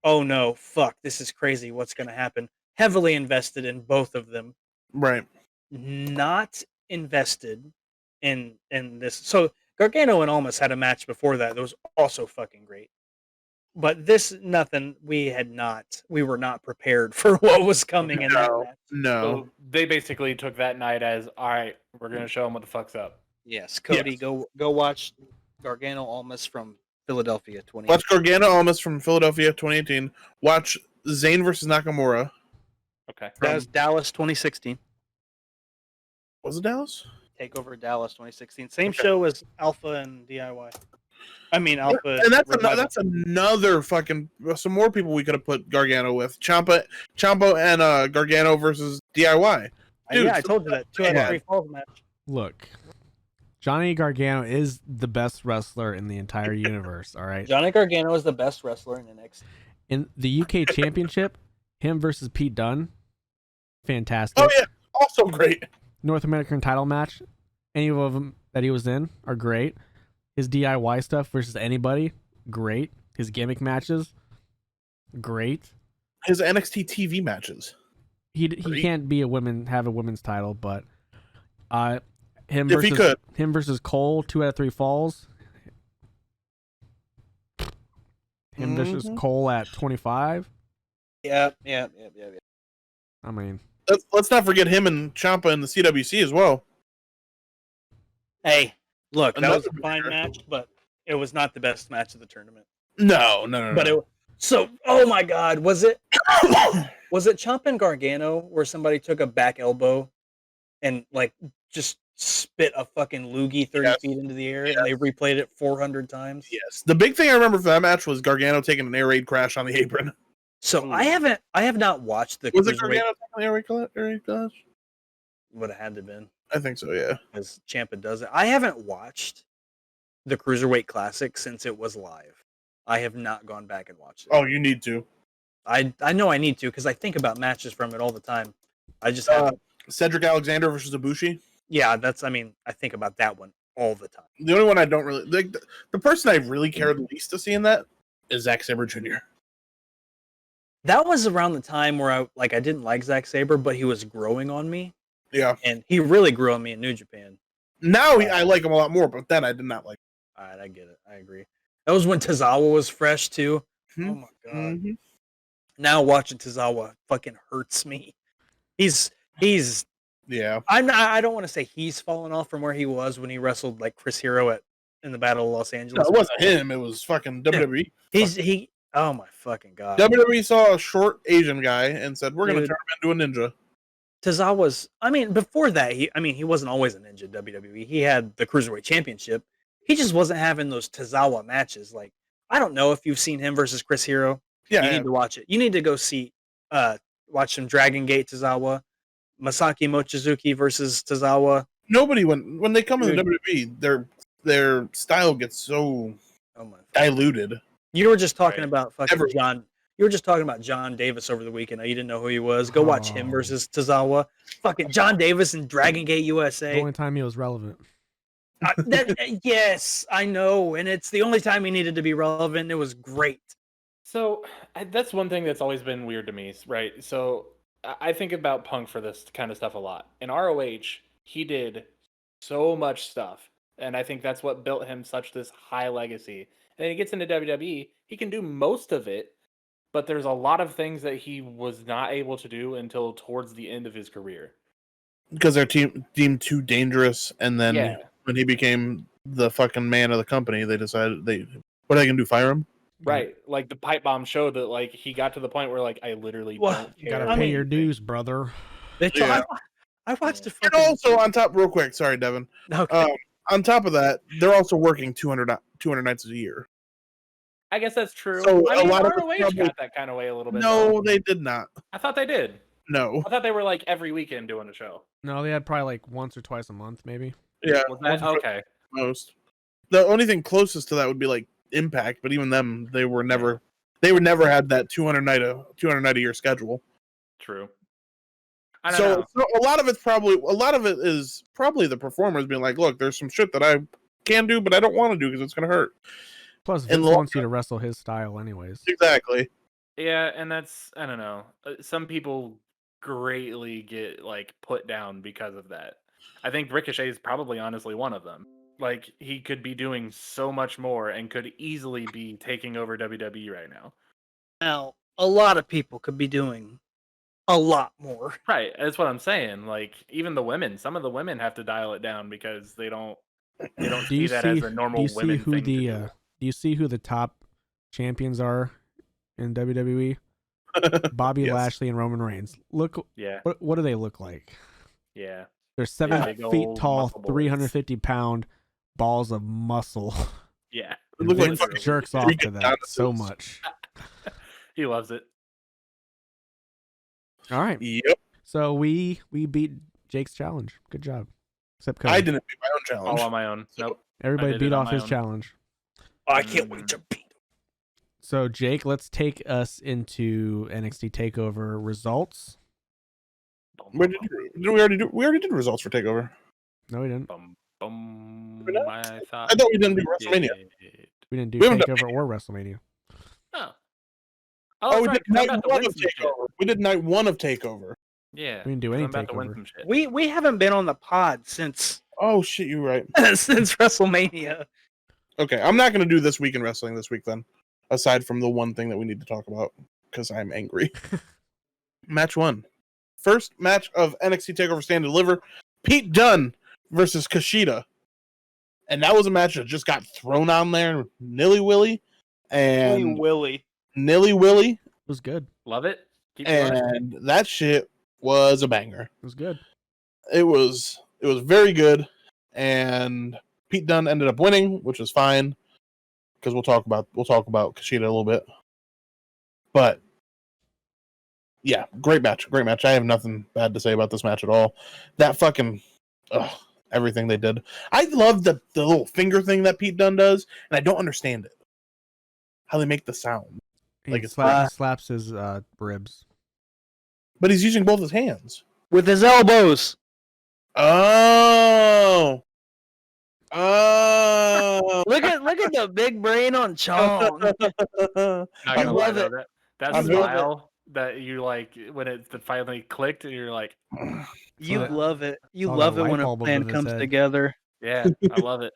Oh no, fuck, this is crazy. What's gonna happen? Heavily invested in both of them. Right. Not invested in this. So Gargano and Omas had a match before that was also fucking great. But this, nothing. We were not prepared for what was coming in that match. No. So they basically took that night as, all right, we're gonna show them what the fuck's up. Yes, Cody, Yes. go watch Gargano Almas from Philadelphia 20. Watch Gargano Almas from Philadelphia 2018. Watch Zayn versus Nakamura. Okay. That was Dallas 2016. Was it Dallas? Takeover Dallas 2016. Same show as Alpha and DIY. I mean Alpha. And that's Revival. that's another fucking some more people we could have put Gargano with. Ciampa and Gargano versus DIY. Dude, I told you that 2 out of 3 falls match. Look, Johnny Gargano is the best wrestler in the entire universe. All right. Johnny Gargano is the best wrestler in NXT. In the UK Championship, him versus Pete Dunne, fantastic. Oh yeah, also great. North American title match, any of them that he was in are great. His DIY stuff versus anybody, great. His gimmick matches, great. His NXT TV matches. He can't be have a women's title, but him If he could. him versus Cole, 2 out of 3 falls. Him versus Cole at 25. Yeah. I mean, Let's not forget him and Ciampa in the CWC as well. Hey, look, that Another was a fine winner. match, but it was not the best match of the tournament. No. But oh my god, was it Ciampa and Gargano where somebody took a back elbow and like just spit a fucking loogie 30 Yes. feet into the air and they replayed it 400 times? Yes. The big thing I remember from that match was Gargano taking an air raid crash on the apron. So I have not watched the Was it Cruiserweight. Gargano taking an air raid crash? Would have had to been I think so, yeah. because Ciampa does it. I haven't watched the Cruiserweight Classic since it was live. I have not gone back and watched it. Oh, you need to. I know I need to because I think about matches from it all the time. I just haven't. Cedric Alexander versus Ibushi. Yeah, I think about that one all the time. The only one I don't really like, the person I really cared least to see in that is Zack Sabre Jr. That was around the time where I didn't like Zack Sabre, but he was growing on me, Yeah. and he really grew on me in New Japan. Now I like him a lot more, but then I did not like All right, I get it. I agree. That was when Tozawa was fresh too. him. Oh my god! Mhm. Now watching Tozawa fucking hurts me. He's Yeah. I don't want to say he's fallen off from where he was when he wrestled like Chris Hero in the Battle of Los No, Angeles. it wasn't him. It was fucking WWE. He. Oh my fucking god! WWE saw a short Asian guy and said, "We're going to Dude. turn him into a ninja." Tozawa's. I mean, before that, he wasn't always a ninja WWE. He had the Cruiserweight Championship. He just wasn't having those Tozawa matches. Like, I don't know if you've seen him versus Chris Hero. Yeah. You need to watch it. You need to go watch some Dragon Gate Tozawa, Masaki Mochizuki versus Tozawa. Nobody when they come in the Dude. WWE, their style gets so Oh my! diluted. You were just talking Right. about fucking Everyone. John. You were just talking about John Davis over the weekend. You didn't know who he was. Go watch him Oh. versus Tozawa. Fucking John Davis and Dragon Gate the USA. only time he was relevant. Yes, I know, and it's the only time he needed to be relevant. It was great. So that's one thing that's always been weird to me, right? So I think about Punk for this kind of stuff a lot. In ROH, he did so much stuff, and I think that's what built him such this high legacy. And then he gets into WWE, he can do most of it, but there's a lot of things that he was not able to do until towards the end of his career. Because their team deemed too dangerous, and then Yeah. when he became the fucking man of the company, they decided what are they gonna do? Fire him? Right. Like the pipe bomb showed that like he got to the point where like I literally don't You care. gotta pay your dues, brother. I watched the And fucking. also on top, real quick, sorry, Devin. Okay. On top of that, they're also working 200 nights a year. I guess that's true. So I mean, a lot of ROH it's probably- got that kind of way a little bit. No, though. they did not. I thought they did. No. I thought they were like every weekend doing a show. No, they had probably like once or twice a month, maybe. Yeah. Was that okay? Most. The only thing closest to that would be like Impact, but even them, they would never had that 200 night a year schedule. True. I don't know. So a lot of it is probably the performers being like, look, there's some shit that I can do, but I don't want to do because it's gonna hurt. Plus, In Vince the wants you to wrestle his style, anyways. Exactly. Yeah, and that's I don't know. Some people greatly get like put down because of that. I think Ricochet is probably honestly one of them. Like he could be doing so much more and could easily be taking over WWE right now. Now, a lot of people could be doing a lot more. Right, that's what I'm saying. Like even the women, some of the women have to dial it down because they don't see that as a normal women thing to do. Do you see who the top champions are in WWE? Bobby Yes. Lashley and Roman Reigns. Look, Yeah, what do they look like? yeah. They're 7 Big feet old tall, muscle boys. 350-pound balls of muscle. Yeah, And Look like Vince fucking jerks off to freaking that so dinosaurs. much. he loves it. All right, Yep. so we beat Jake's challenge. Good job. Except Cody. I didn't do my own challenge. All on my own. Nope. Everybody did beat it on off my his own. challenge. I can't wait to beat. So Jake, let's take us into NXT Takeover results. Where did we already do? We already did results for Takeover. No, we didn't. Bum, bum, Did we not? I I thought we didn't do WrestleMania. did. We didn't do We haven't done Takeover or WrestleMania. Oh. Oh, we that's right, did 'cause I'm night about to one win of some shit. Takeover. We did night one of Takeover. Yeah. We didn't do 'cause any I'm about to win Takeover. some shit. We haven't been on the pod since Oh shit, you're right. since WrestleMania. Okay, I'm not going to do this week in wrestling this week then, aside from the one thing that we need to talk about because I'm angry. Match 1. First match of NXT Takeover Stand and Deliver. Pete Dunne versus Kushida. And that was a match that just got thrown on there nilly-willy. And Willie. nilly-willy. It was good. Love it. Keep going. And that shit was a banger. It was good. It was very good. And Pete Dunne ended up winning, which was fine. Because we'll talk about Kushida a little bit. But yeah, great match. I have nothing bad to say about this match at all. That fucking everything they did. I love the little finger thing that Pete Dunne does, and I don't understand it. How they make the sound. He Like it's slaps his ribs. But he's using both his hands. With his elbows. Oh. Look at the big brain on Chong. Not I gonna lie, love though, it. that I love it. smile that you like when it finally clicked, and you're like, You that- love it. You saw love that it when light a bulb plan above his comes head. together. yeah, I love it.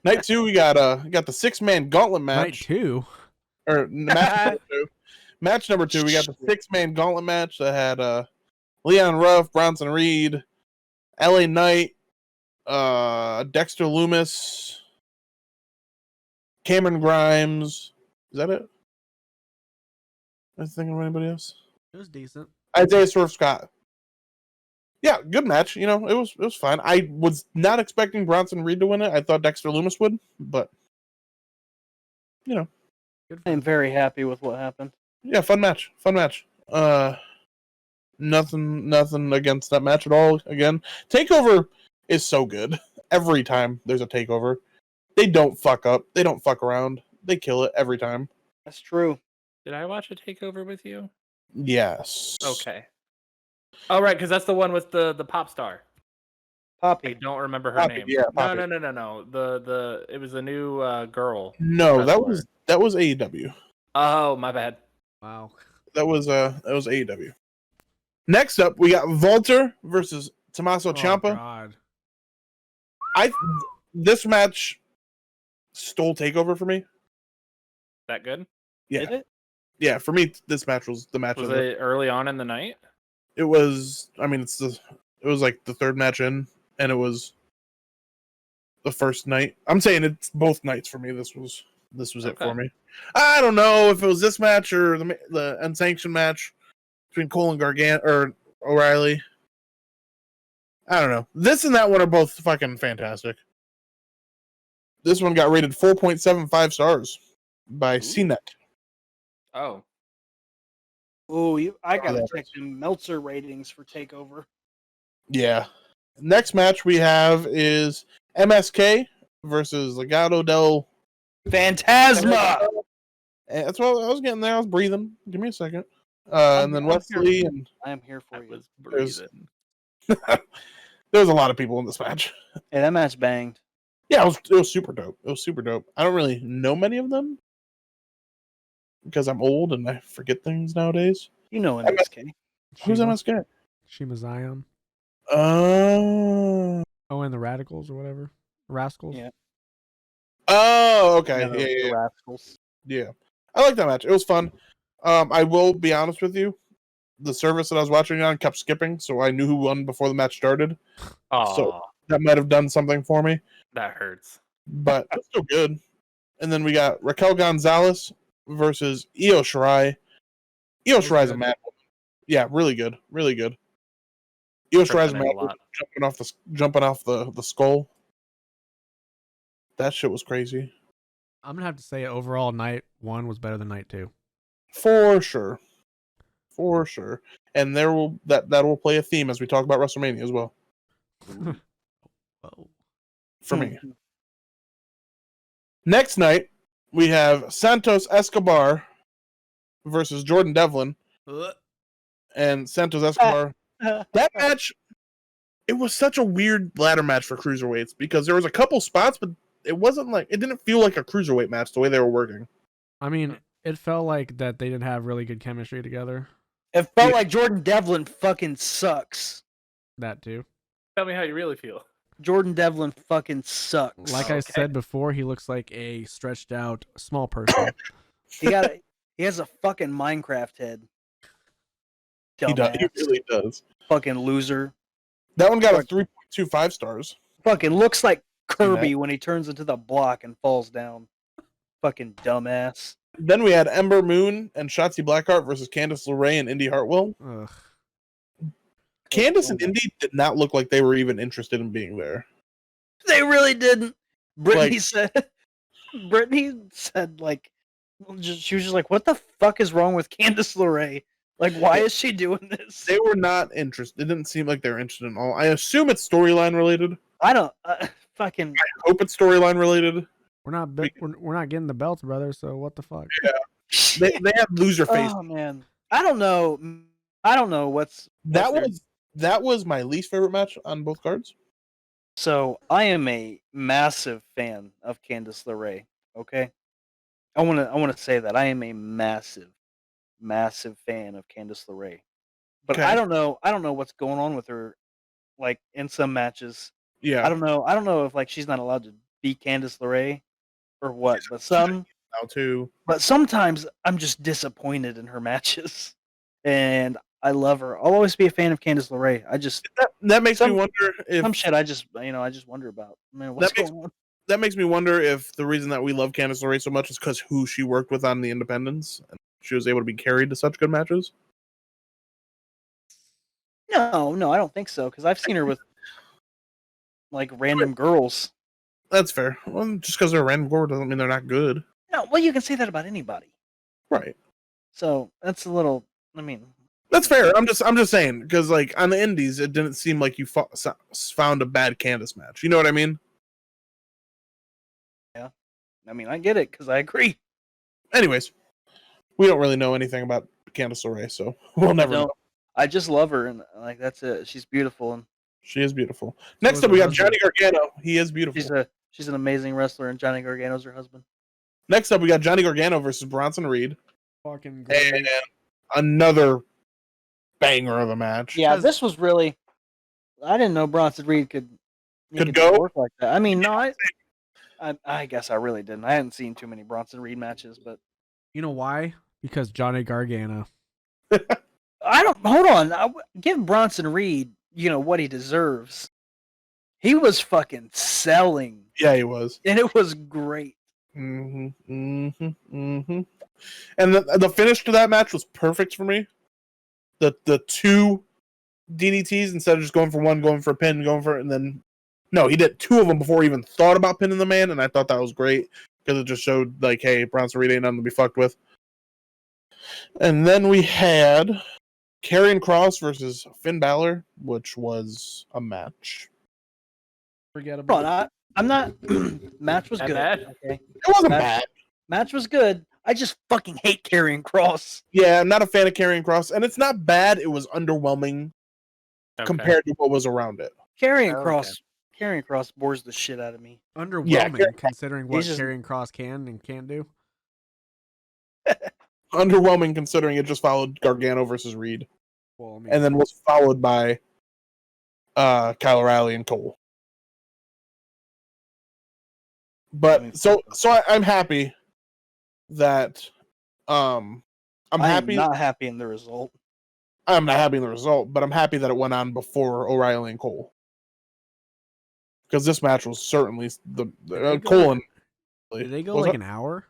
Night 2, we got the 6-man gauntlet Night match. 2. Or match number 2. Match number 2, we got the 6-man gauntlet match that had Leon Ruff, Bronson Reed, LA Knight, Dexter Loomis, Cameron Grimes. Is that it? Am I thinking of anybody else? It was decent. Isaiah Swerve Scott. Yeah, good match. You know, it was fine. I was not expecting Bronson Reed to win it. I thought Dexter Loomis would, but you know, I am very happy with what happened. yeah, fun match. Nothing against that match at all. Again, Takeover is so good. Every time there's a Takeover, they don't fuck up. They don't fuck around. They kill it every time. That's true. Did I watch a takeover with you? Yes. Okay. Oh, right, because that's the one with the pop star. I Poppy. don't remember her Poppy, name. yeah, Poppy. No. The it was a new girl. No, wrestler. that was AEW. Oh, my bad. Wow. That was AEW. Next up, we got Walter versus Tommaso Ciampa. God. This match stole Takeover for me. That good? Yeah. Did it? Yeah, for me, this match was the match. Was it early on in the night? It was. I mean, it was like the third match in, and it was the first night. I'm saying it's both nights for me. This was it for me. I don't know if it was this match or the unsanctioned match between Cole and Gargano or O'Reilly. I don't know. This and that one are both fucking fantastic. This one got rated 4.75 stars by CNET. Oh. Oh, I gotta check the Meltzer ratings for Takeover. Yeah. Next match we have is MSK versus Legado del Phantasma. That's what I was getting there. I was breathing. Give me a second. And then Wesley and I am here for you. Was breathing. there was a lot of people in this match. Hey, that match banged. Yeah, it was super dope. It was super dope. I don't really know many of them because I'm old and I forget things nowadays. You know MSK. Who's MSK? Shima Zion. Oh, and the Radicals or whatever. Rascals. Yeah. Oh, okay. No, Yeah. the Rascals. Yeah. I like that match. It was fun. I will be honest with you. The service that I was watching on kept skipping, so I knew who won before the match started. Oh, So that might have done something for me. that hurts. But it's still good. And then we got Raquel Gonzalez versus Eoshirai. Eoshirai's a mad woman. Yeah, really good. Really good. Eoshirai's a mad woman jumping off the skull. That shit was crazy. I'm gonna have to say overall night 1 was better than night 2. For sure. For sure. And that will play a theme as we talk about WrestleMania as well. Whoa. For me. Next night, we have Santos Escobar versus Jordan Devlin. And Santos Escobar. That match, it was such a weird ladder match for cruiserweights because there was a couple spots, but it didn't feel like a cruiserweight match the way they were working. I mean, it felt like that they didn't have really good chemistry together. It felt like Jordan Devlin fucking sucks. That too. Tell me how you really feel. Jordan Devlin fucking sucks. Like I said before, he looks like a stretched out small person. He has a fucking Minecraft head. He does. He really does. Fucking loser. That one got a 3.25 stars. Fucking looks like Kirby when he turns into the block and falls down. Fucking dumbass. Then we had Ember Moon and Shotzi Blackheart versus Candice LeRae and Indy Hartwell. Ugh. Candice and Indy did not look like they were even interested in being there. They really didn't. Brittany said like, she was just like, what the fuck is wrong with Candice LeRae? Like, why is she doing this? They were not interested. It didn't seem like they were interested in all. I assume it's storyline related. I don't I hope it's storyline related. We're not getting the belts, brother. So what the fuck? Yeah, they have loser face. Oh man, I don't know what's that was my least favorite match on both cards. So I am a massive fan of Candice LeRae. Okay, I want to say that I am a massive fan of Candice LeRae, but Okay. I don't know what's going on with her, like in some matches. Yeah, I don't know if like she's not allowed to be Candice LeRae or what, now too. But sometimes I'm just disappointed in her matches, and I love her. I'll always be a fan of Candice LeRae. I just that makes me wonder if some shit I just wonder about. Man, what's going on? That makes me wonder if the reason that we love Candice LeRae so much is because who she worked with on the Independents, and she was able to be carried to such good matches. No, I don't think so. Because I've seen her with like random girls. That's fair. Well, just because they're a random girl doesn't mean they're not good. No, well, you can say that about anybody. Right. So that's a little. I mean, that's fair. I'm just saying because like on the Indies, it didn't seem like you found a bad Candice match. You know what I mean? Yeah. I mean, I get it because I agree. Anyways, we don't really know anything about Candice LeRae, so we'll never know. I just love her, and like that's it. She's beautiful, and she is beautiful. Next up, we have Johnny Gargano. He is beautiful. She's an amazing wrestler, and Johnny Gargano's her husband. Next up, we got Johnny Gargano versus Bronson Reed. Fucking great. And another banger of a match. Yeah, this was really. I didn't know Bronson Reed could go work like that. I mean, no, I guess I really didn't. I hadn't seen too many Bronson Reed matches, but you know why? Because Johnny Gargano. I don't. Hold on. Give Bronson Reed, what he deserves. He was fucking selling. Yeah, he was, and it was great. And the finish to that match was perfect for me. The two DDTs instead of just going for one, going for a pin, and then no, he did two of them before he even thought about pinning the man, and I thought that was great because it just showed like, hey, Bronson Reed ain't nothing to be fucked with. And then we had Karrion Kross versus Finn Balor, which was a match. Forgettable. I'm not. Match was good. Okay. It wasn't bad. Match was good. I just fucking hate Karrion Kross. Yeah, I'm not a fan of Karrion Kross, and it's not bad. It was underwhelming compared to what was around it. Karrion Kross bores the shit out of me. Underwhelming, considering what Karrion Kross can and can't do. Underwhelming, considering it just followed Gargano versus Reed, and then was followed by Kyle O'Reilly and Cole. But I'm happy that I'm happy. Not happy in the result. I'm not happy in the result, but I'm happy that it went on before O'Reilly and Cole, because this match was certainly the Cole and. Did they go like an hour?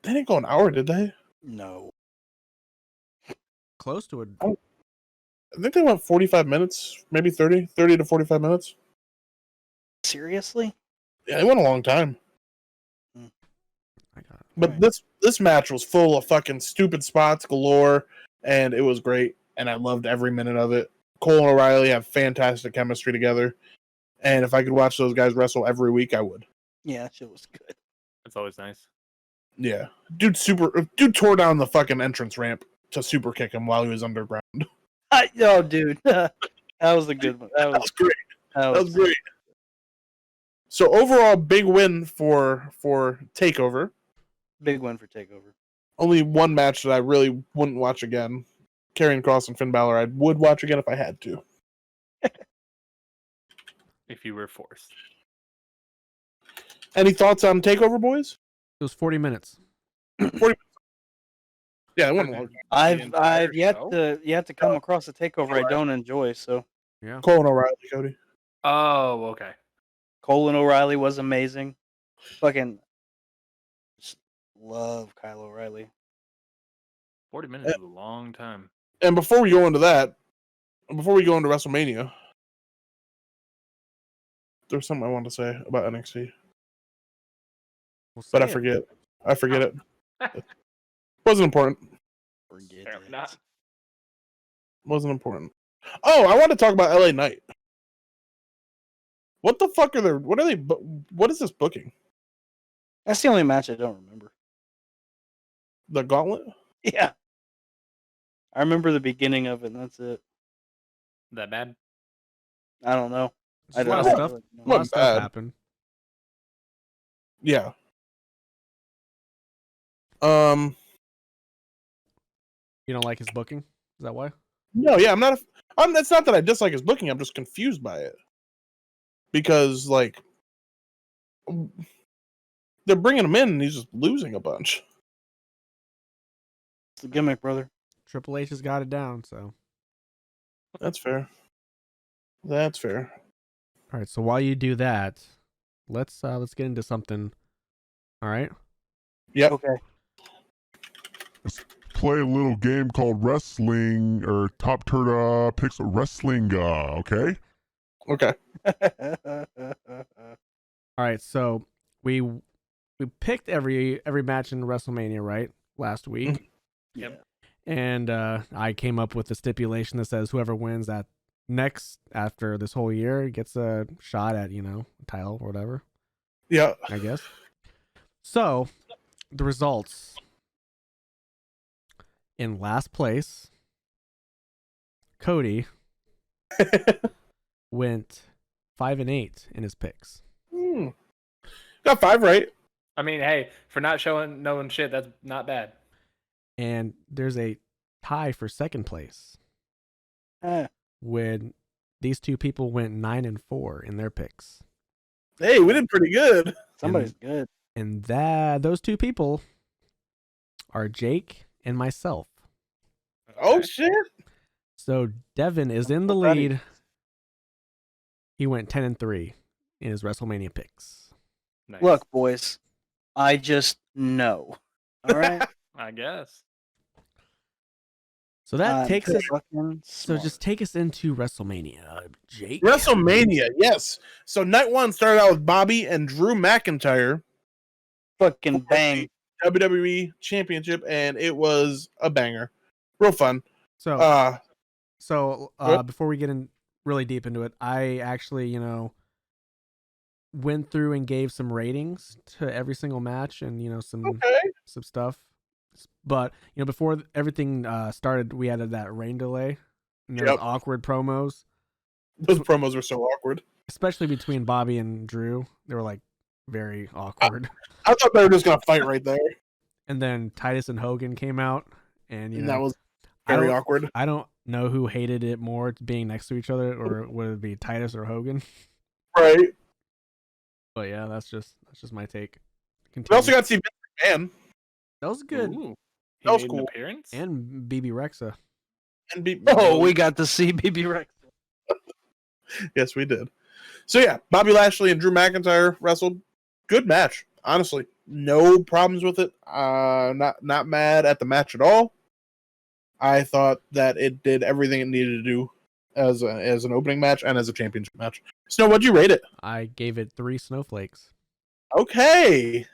They didn't go an hour, did they? No. Close to it. I think they went 45 minutes, maybe 30 to 45 minutes. Seriously? Yeah, they went a long time. But this match was full of fucking stupid spots galore, and it was great, and I loved every minute of it. Cole and O'Reilly have fantastic chemistry together, and if I could watch those guys wrestle every week, I would. Yeah, that shit was good. That's always nice. Yeah. Dude tore down the fucking entrance ramp to super kick him while he was underground. Dude. That was a good one. That was great. That was great. So overall, big win for TakeOver. Big win for TakeOver. Only one match that I really wouldn't watch again. Karrion Kross and Finn Balor, I would watch again if I had to. If you were forced. Any thoughts on TakeOver, boys? It was 40 minutes. 40 minutes. Yeah, it wasn't long. I've yet to come across a TakeOver I don't enjoy. So yeah, Cole and O'Reilly, Cody. Oh, okay. Cole and O'Reilly was amazing. Fucking just love Kyle O'Reilly. 40 minutes is a long time. And before we go into that, before we go into WrestleMania, there's something I wanted to say about NXT. But I forget. I forget it. Wasn't important. Apparently not. Wasn't important. Oh, I want to talk about LA Knight. What the fuck are they? What is this booking? That's the only match I don't remember. The Gauntlet? Yeah. I remember the beginning of it, and that's it. That bad? I don't know. A lot of stuff happened. Yeah. You don't like his booking? Is that why? No, yeah, I'm not. It's not that I dislike his booking. I'm just confused by it because, like, they're bringing him in and he's just losing a bunch. It's a gimmick, brother. Triple H has got it down, so that's fair. That's fair. All right, so while you do that, let's get into something. All right. Yep. Okay. Let's play a little game called Wrestling or TOPTERTA picks WRESTLINGuh, okay? Okay. All right, so we picked every match in WrestleMania, right? Last week. Yep. And I came up with a stipulation that says whoever wins that next after this whole year gets a shot at, title or whatever. Yeah. I guess. So, the results. In last place, Cody went 5-8 in his picks. Got 5 right. I mean, hey, for not knowing shit, that's not bad. And there's a tie for second place when these two people went 9-4 in their picks. Hey, we did pretty good. Somebody's good. And those two people are Jake and myself. Oh shit! So Devin is in the lead. He went 10-3 in his WrestleMania picks. Nice. Look, boys, I just know. All right. I guess. So that takes us. fucking So smart. just take us into WrestleMania, Jake. WrestleMania, yes. So night one started out with Bobby and Drew McIntyre. fucking bang. WWE Championship, and it was a banger. Real fun. So What? before we get in really deep into it, I actually, went through and gave some ratings to every single match and, some stuff. But, before everything started, we had that rain delay and those awkward promos. Those promos were so awkward. Especially between Bobby and Drew. They were like very awkward. I thought they were just gonna fight right there. And then Titus and Hogan came out and that was very awkward. I don't know who hated it more, being next to each other, or would it be Titus or Hogan? Right. But yeah, that's just my take. We also got to see Vince McMahon. That was good. Ooh. That was made cool. An appearance? And BB Rexa. And we got to see BB Rex. Yes, we did. So yeah, Bobby Lashley and Drew McIntyre wrestled. Good match, honestly. No problems with it. Not mad at the match at all. I thought that it did everything it needed to do as an opening match and as a championship match. Snow, what'd you rate it? I gave it 3 snowflakes. Okay.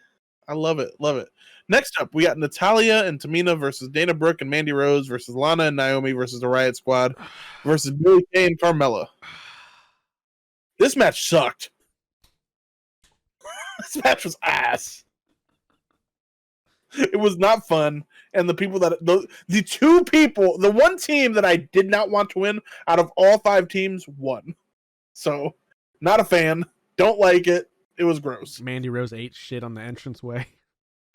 I love it. Love it. Next up, we got Natalia and Tamina versus Dana Brooke and Mandy Rose versus Lana and Naomi versus the Riot Squad versus Billie Kay and Carmela. This match sucked. This match was ass. It was not fun. And the one team that I did not want to win out of all 5 teams won. So, not a fan. Don't like it. It was gross. Mandy Rose ate shit on the entranceway.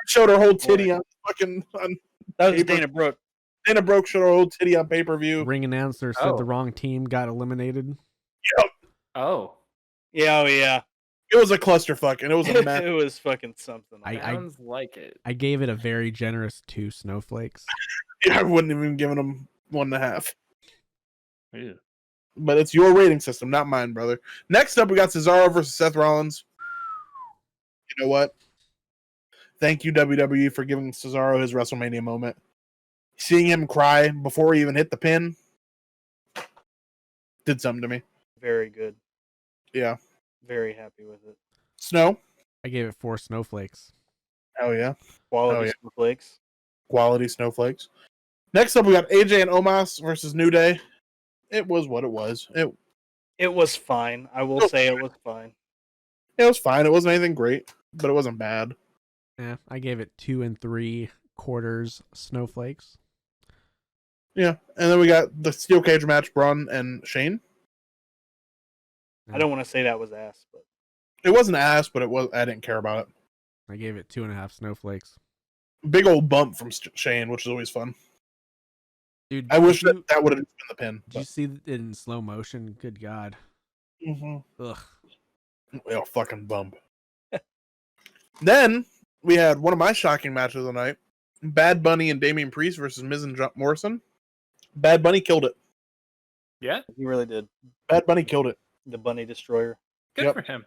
Showed her whole titty on fucking. That was Dana Brooke. Dana Brooke showed her whole titty on pay-per-view. Ring announcer said the wrong team got eliminated. Yep. Oh. Yeah, yeah. It was a clusterfuck, and it was a mess. It was fucking something. Sounds like it. I gave it a very generous 2 snowflakes. Yeah, I wouldn't have even given them 1.5. Yeah. But it's your rating system, not mine, brother. Next up, we got Cesaro versus Seth Rollins. You know what? Thank you, WWE, for giving Cesaro his WrestleMania moment. Seeing him cry before he even hit the pin did something to me. Very good. Yeah. Very happy with it. Snow? I gave it 4 snowflakes. Oh, yeah. Quality snowflakes. Quality snowflakes. Next up, we got AJ and Omas versus New Day. It was what it was. It was fine. I will say it was fine. It was fine. It wasn't anything great, but it wasn't bad. Yeah, I gave it 2 3/4 snowflakes. Yeah, and then we got the steel cage match, Braun and Shane. I don't want to say that was ass, but it wasn't ass, but it was. I didn't care about it. I gave it 2.5 snowflakes. Big old bump from Shane, which is always fun. Dude, I wish that would have been the pin. Did you see it in slow motion? Good God. Mm-hmm. Ugh. Oh, fucking bump. Then we had one of my shocking matches of the night: Bad Bunny and Damian Priest versus Miz and John Morrison. Bad Bunny killed it. Yeah, he really did. Bad Bunny killed it. The Bunny Destroyer. Good for him.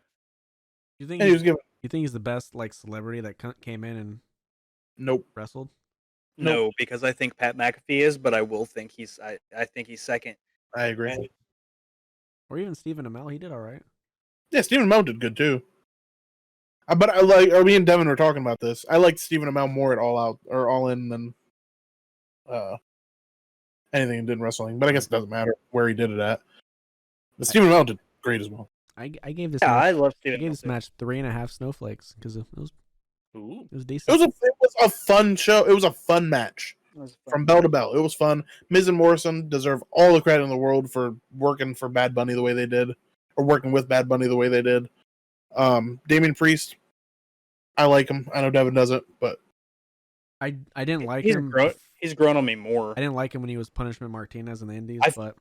You think you think he's the best celebrity that came in and wrestled? No, because I think Pat McAfee is, but I will think I think he's second. I agree. Or even Stephen Amell, he did all right. Yeah, Stephen Amell did good too. But me and Devin were talking about this. I liked Stephen Amell more at All Out or All In than anything he did in wrestling. But I guess it doesn't matter where he did it at. But Stephen Amell did great as well. I gave this. I love Stephen. I gave this match 3.5 snowflakes because it was decent. It was a fun show. It was a fun match from bell to bell. It was fun. Miz and Morrison deserve all the credit in the world for working for Bad Bunny the way they did, or working with Bad Bunny the way they did. Damian Priest, I like him. I know Devin doesn't, but I didn't like he's him. He's grown on me more. I didn't like him when he was Punishment Martinez in the Indies, but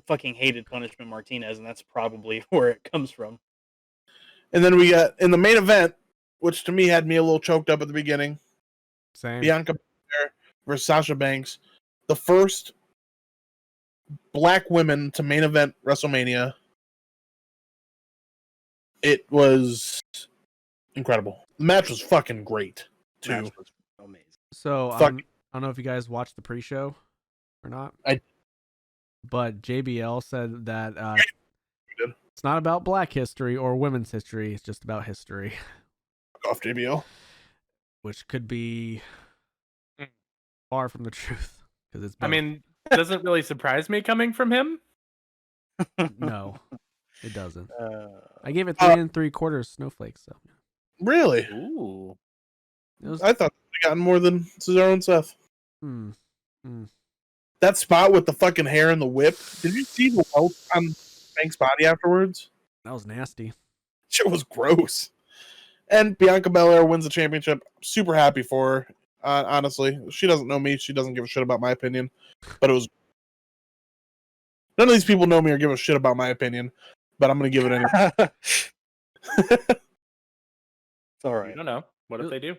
fucking hated Punishment Martinez, and that's probably where it comes from. And then we got in the main event, which to me had me a little choked up at the beginning. same. Bianca Belair versus Sasha Banks, the first black women to main event WrestleMania. It was incredible. The match was fucking great too. Match was amazing. So I don't know if you guys watched the pre-show or not. But JBL said that it's not about Black history or women's history. It's just about history. Off JBL, which could be far from the truth because it's. I mean, doesn't really surprise me coming from him. No, it doesn't. I gave it 3 3/4 snowflakes. So really? Ooh. I thought they gotten more than Cesaro and Seth. That spot with the fucking hair and the whip. Did you see the welt on Banks' body afterwards? That was nasty. Shit was gross. And Bianca Belair wins the championship. Super happy for her. Honestly, she doesn't know me. She doesn't give a shit about my opinion. But it was. None of these people know me or give a shit about my opinion. But I'm gonna give it anyway. It's all right. I don't know. What if they do?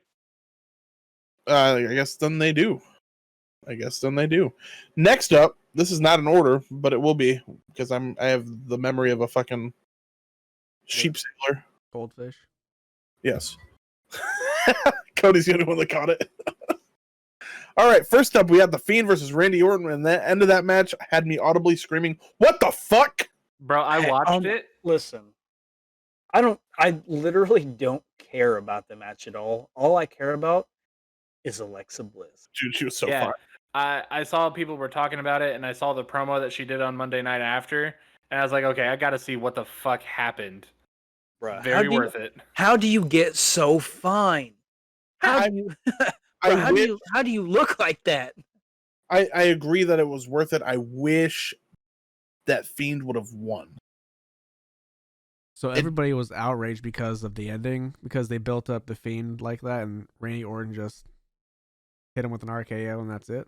I guess then they do. Next up, this is not in order, but it will be because I have the memory of a fucking sheep sailor. Goldfish. Yes. Cody's the only one that caught it. All right, first up, we have The Fiend versus Randy Orton, and the end of that match had me audibly screaming, "What the fuck?" Bro, I watched it. Listen, I literally don't care about the match at all. All I care about is Alexa Bliss. Dude, she was so fun. I saw people were talking about it, and I saw the promo that she did on Monday Night After, and I was like, okay, I got to see what the fuck happened. Bruh, Very worth it. How do you get so fine? How do you look like that? I agree that it was worth it. I wish that Fiend would have won. So everybody was outraged because of the ending, because they built up the Fiend like that, and Randy Orton just hit him with an RKO, and that's it.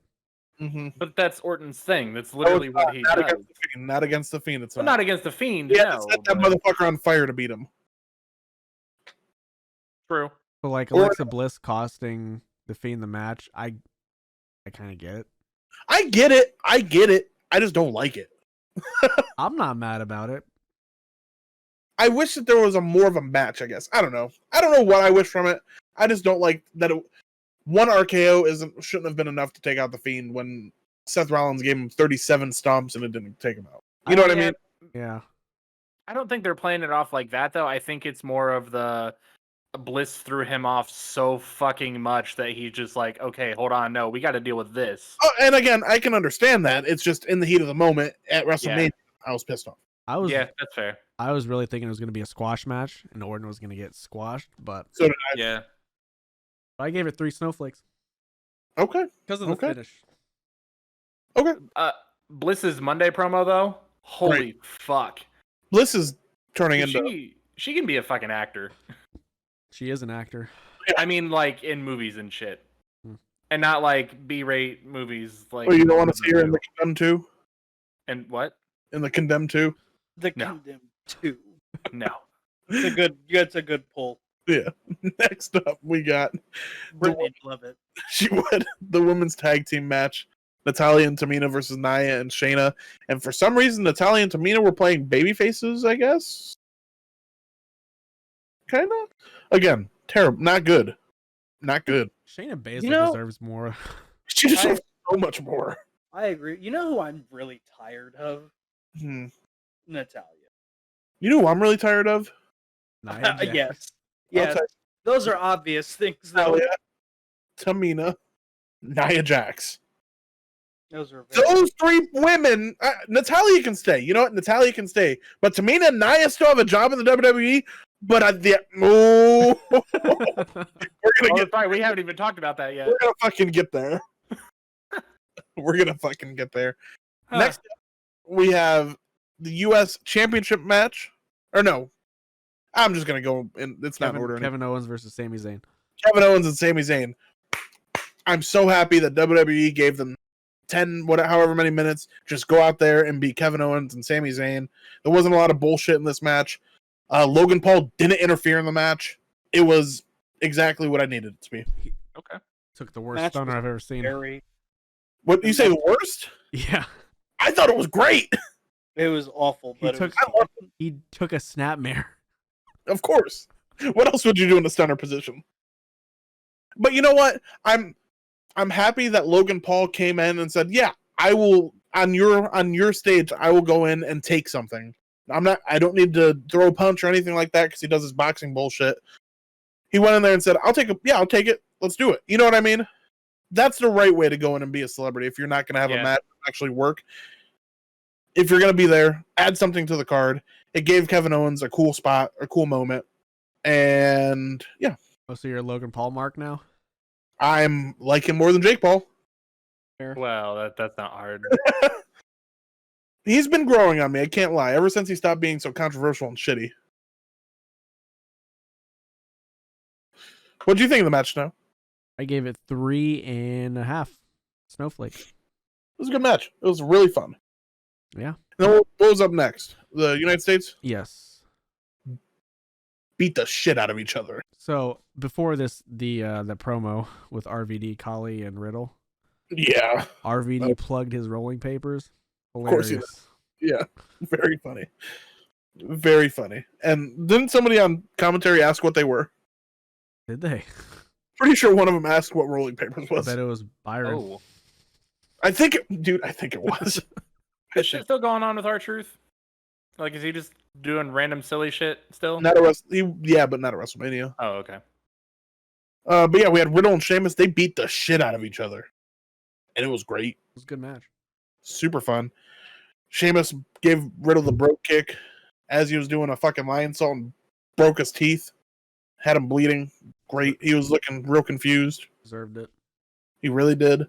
Mm-hmm. But that's Orton's thing. That's literally what he does. Not against the Fiend. It's not against the Fiend. Yeah, no, set that motherfucker on fire to beat him. True. But like Alexa Bliss costing the Fiend the match, I kind of get it. I get it. I just don't like it. I'm not mad about it. I wish that there was more of a match, I guess. I don't know what I wish from it. I just don't like that one RKO shouldn't have been enough to take out the Fiend when Seth Rollins gave him 37 stomps and it didn't take him out. You know what I mean? Yeah. I don't think they're playing it off like that, though. I think it's more of the Bliss threw him off so fucking much that he's just like, okay, hold on, no, we got to deal with this. Oh, and again, I can understand that. It's just in the heat of the moment at WrestleMania, I was pissed off. Yeah, that's fair. I was really thinking it was going to be a squash match and Orton was going to get squashed, but so did I. Yeah. I gave it 3 snowflakes. Okay. Because of the finish. Okay. Bliss's Monday promo, though, holy fuck. Bliss is turning into... She can be a fucking actor. She is an actor. Yeah. I mean, like, in movies and shit. And not, like, B-rate movies. Like. Oh, you don't want to see her in the Condemned 2? And what? In the Condemned 2? Condemned 2. No. It's a good pull. Yeah. Next up, we got love it. The women's tag team match. Natalia and Tamina versus Nia and Shayna. And for some reason, Natalia and Tamina were playing baby faces, I guess. Kind of. Again, terrible. Not good. Shayna Baszler deserves more. She deserves so much more. I agree. You know who I'm really tired of? Natalia. You know who I'm really tired of? Yes. Yes. Those are obvious things, though. Natalia, Tamina, Nia Jax. Those 3 women. Natalia can stay. You know what? Natalia can stay. But Tamina and Nia still have a job in the WWE. But we're gonna get. Fine. We haven't even talked about that yet. We're gonna fucking get there. Next up, we have the U.S. Championship match. Or no. I'm just gonna go in. It's not in order. Kevin Owens versus Sami Zayn. Kevin Owens and Sami Zayn. I'm so happy that WWE gave them 10, however many minutes. Just go out there and beat Kevin Owens and Sami Zayn. There wasn't a lot of bullshit in this match. Logan Paul didn't interfere in the match. It was exactly what I needed it to be. Okay. Took the worst stunner I've ever seen. What you say? The worst? Yeah. I thought it was great. It was awful, but he took a snapmare. Of course. What else would you do in a stunner position? But you know what? I'm happy that Logan Paul came in and said, "Yeah, I will on your stage. I will go in and take something. I don't need to throw a punch or anything like that because he does his boxing bullshit." He went in there and said, "I'll take I'll take it. Let's do it." You know what I mean? That's the right way to go in and be a celebrity. If you're not going to have a match actually work, if you're going to be there, add something to the card. It gave Kevin Owens a cool spot, a cool moment, and yeah. Oh, so you're a Logan Paul mark now? I'm like him more than Jake Paul. Well, that's not hard. He's been growing on me. I can't lie. Ever since he stopped being so controversial and shitty. What do you think of the match now? I gave it 3.5 snowflakes. It was a good match. It was really fun. Yeah. And then what was up next? The United States? Yes. Beat the shit out of each other. So before this, the promo with RVD, Collie, and Riddle. Yeah. RVD plugged his rolling papers. Hilarious. Of course he did. Yeah. Very funny. Very funny. And didn't somebody on commentary ask what they were? Did they? Pretty sure one of them asked what rolling papers was. I bet it was Byron. Oh. I think it was. Is shit still going on with R-Truth? Like, is he just doing random silly shit still? But not at WrestleMania. Oh, okay. But yeah, we had Riddle and Sheamus. They beat the shit out of each other. And it was great. It was a good match. Super fun. Sheamus gave Riddle the broke kick as he was doing a fucking lion salt and broke his teeth. Had him bleeding. Great. He was looking real confused. Deserved it. He really did.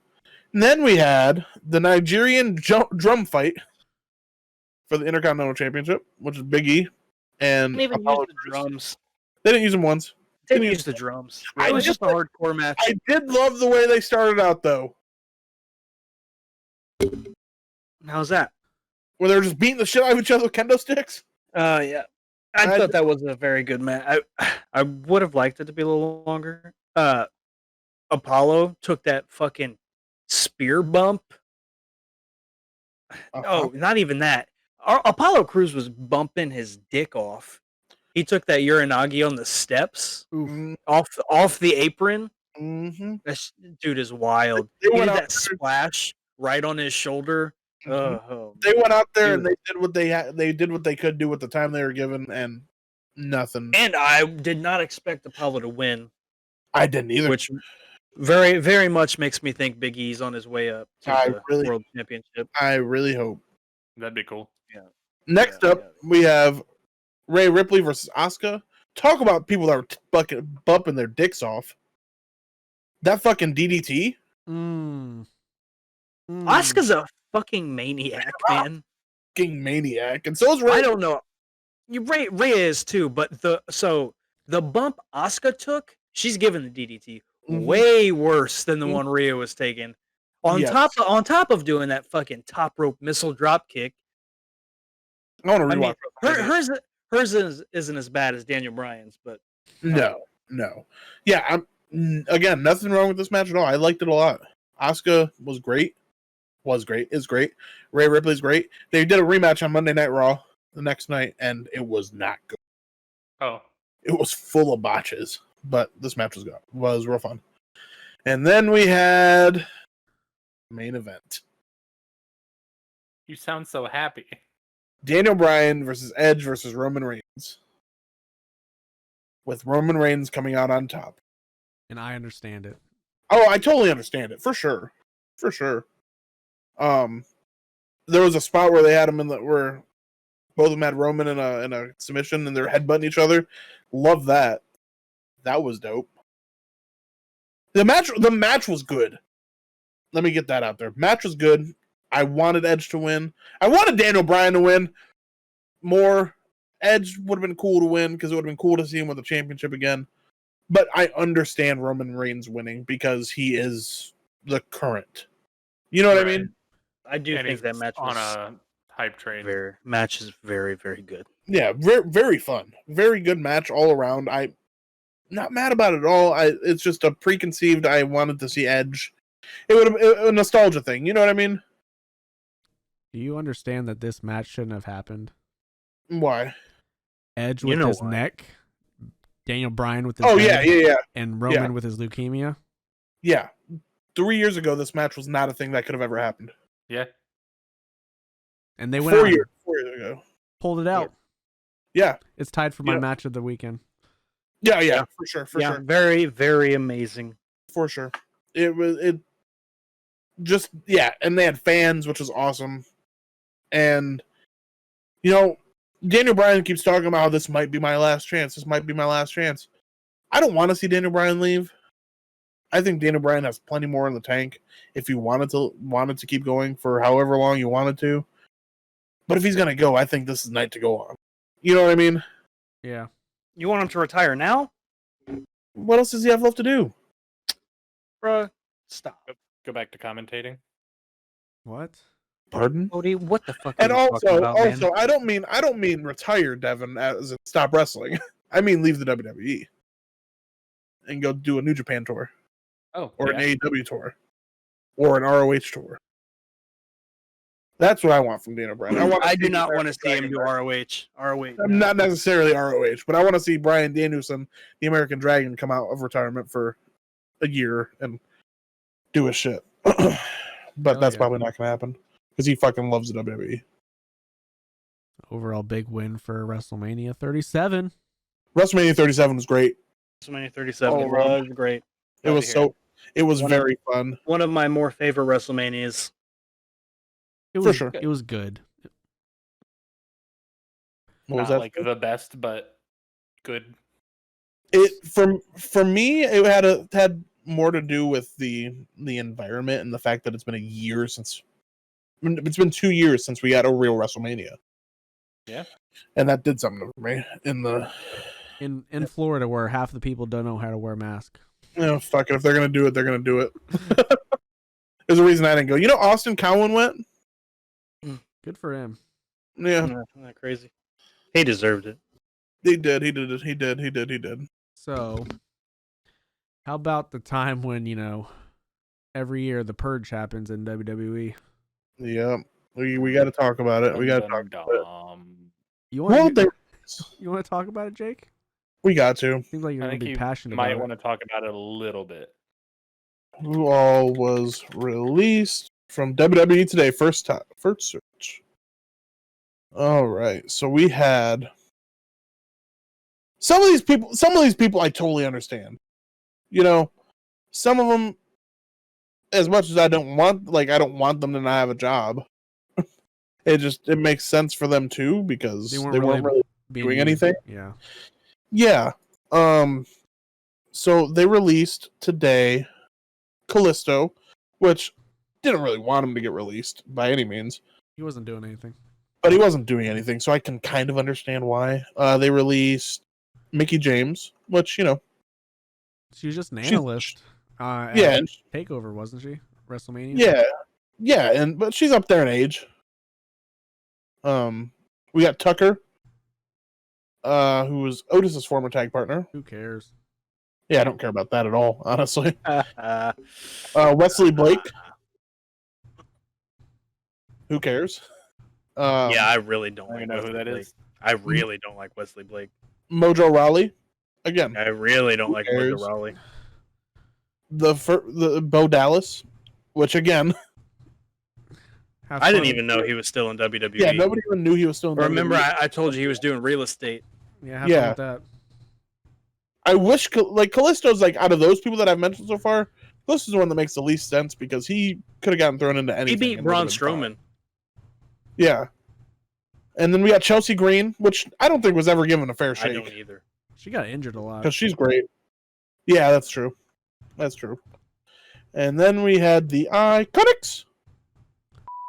And then we had the Nigerian drum fight for the Intercontinental Championship, which is Big E. And they didn't even use the drums. They didn't use them once. They didn't use the drums. It was just a hardcore match. I did love the way they started out, though. How's that? Where they were just beating the shit out of each other with kendo sticks? Yeah. I thought that was a very good match. I would have liked it to be a little longer. Apollo took that fucking spear bump. Oh, not even that. Apollo Crews was bumping his dick off. He took that Uranagi on the steps off the apron. Mm-hmm. That dude is wild. He did that splash right on his shoulder. Mm-hmm. They went out there and they did what they did what they could do with the time they were given, and nothing. And I did not expect Apollo to win. I didn't either. Which very, very much makes me think Big E's on his way up to the World Championship. I really hope. That'd be cool. Yeah. Next up, we have Rhea Ripley versus Asuka. Talk about people that were bumping their dicks off. That fucking DDT. Asuka's a fucking maniac, man. Fucking maniac, and so is Rhea. I don't know. Rhea is too, but the bump Asuka took, she's given the DDT way worse than the one Rhea was taking. On top of doing that fucking top rope missile drop kick. I want to rewatch. Hers isn't as bad as Daniel Bryan's, but no. Yeah, again, nothing wrong with this match at all. I liked it a lot. Asuka was great. Is great. Rhea Ripley's great. They did a rematch on Monday Night Raw the next night, and it was not good. Oh. It was full of botches, but this match was real fun. And then we had main event. You sound so happy. Daniel Bryan versus Edge versus Roman Reigns. With Roman Reigns coming out on top. And I understand it. Oh, I totally understand it. For sure. There was a spot where they had him where both of them had Roman in a submission and they're headbutting each other. Love that. That was dope. The match was good. Let me get that out there. Match was good. I wanted Edge to win. I wanted Daniel Bryan to win more. Edge would have been cool to win because it would have been cool to see him with the championship again. But I understand Roman Reigns winning because he is the current. You know what I mean? I do think that match on was a hype train. Match is very, very good. Yeah, very, very fun. Very good match all around. I'm not mad about it at all. It's just a preconceived. I wanted to see Edge. It would have a nostalgia thing. You know what I mean? Do you understand that this match shouldn't have happened? Why? Edge with his neck, Daniel Bryan with his yeah, and Roman with his leukemia. Yeah. 3 years ago, this match was not a thing that could have ever happened. Yeah. And they went 4 years ago. Pulled it out. Yeah. It's tied for my match of the weekend. Yeah, for sure. Very, very amazing. For sure. And they had fans, which was awesome. And, Daniel Bryan keeps talking about how this might be my last chance. This might be my last chance. I don't want to see Daniel Bryan leave. I think Daniel Bryan has plenty more in the tank if he wanted to keep going for however long you wanted to. But if he's going to go, I think this is night to go on. You know what I mean? Yeah. You want him to retire now? What else does he have left to do? Bruh, stop. Go back to commentating. What? Pardon? Cody, what the fuck? And are you talking about, man? I don't mean retire, Devin, as in stop wrestling. I mean leave the WWE and go do a New Japan tour. Oh, or an AEW tour, or an ROH tour. That's what I want from Daniel Bryan. I do not want to see him do ROH. Not necessarily ROH, but I want to see Bryan Danielson, the American Dragon, come out of retirement for a year and do his shit. But that's probably not going to happen because he fucking loves the WWE. Overall big win for WrestleMania 37. WrestleMania 37 was great. WrestleMania 37 was great. It was very fun. One of my more favorite WrestleManias. For sure. It was good. Not like the best, but good. For me, it had more to do with the environment and the fact that it's been 2 years since we had a real WrestleMania. Yeah. And that did something for me in Florida where half the people don't know how to wear a mask. Fuck it. If they're gonna do it, they're gonna do it. There's a reason I didn't go. Austin Cowan went. Good for him. Yeah. Isn't that crazy? He deserved it. He did. He did. So, how about the time when, every year the purge happens in WWE? Yeah. We got to talk about it. We got to talk about it. You want to talk about it, Jake? We got to. Seems like you're going to be passionate about it. Might want to talk about it a little bit. Who all was released from WWE Today? First search. All right. So we had some of these people I totally understand. Some of them, as much as I don't want them to not have a job. It makes sense for them too because they weren't really doing anything. Yeah. Yeah. So they released today Kalisto, which didn't really want him to get released by any means. He wasn't doing anything. But he wasn't doing anything, so I can kind of understand why. They released Mickie James, which, she was just an analyst. Takeover, wasn't she? WrestleMania? Yeah, but she's up there in age. We got Tucker, who was Otis's former tag partner. Who cares? Yeah, I don't care about that at all, honestly. Wesley Blake. Who cares? I really don't like know who that is. I really don't like Wesley Blake. Mojo Rawley. Again. I really don't like Mojo Rawley. The Bo Dallas, which again... I didn't even know he was still in WWE. Yeah, nobody even knew he was still in WWE. Remember, I told you he was doing real estate. Yeah, have fun with that. I wish, Kalisto's, out of those people that I've mentioned so far, Kalisto's the one that makes the least sense because he could have gotten thrown into anything. He beat Braun Strowman. Yeah. And then we got Chelsea Green, which I don't think was ever given a fair shake. I don't either. She got injured a lot. Because she's great. Yeah, that's true. And then we had the Iconics.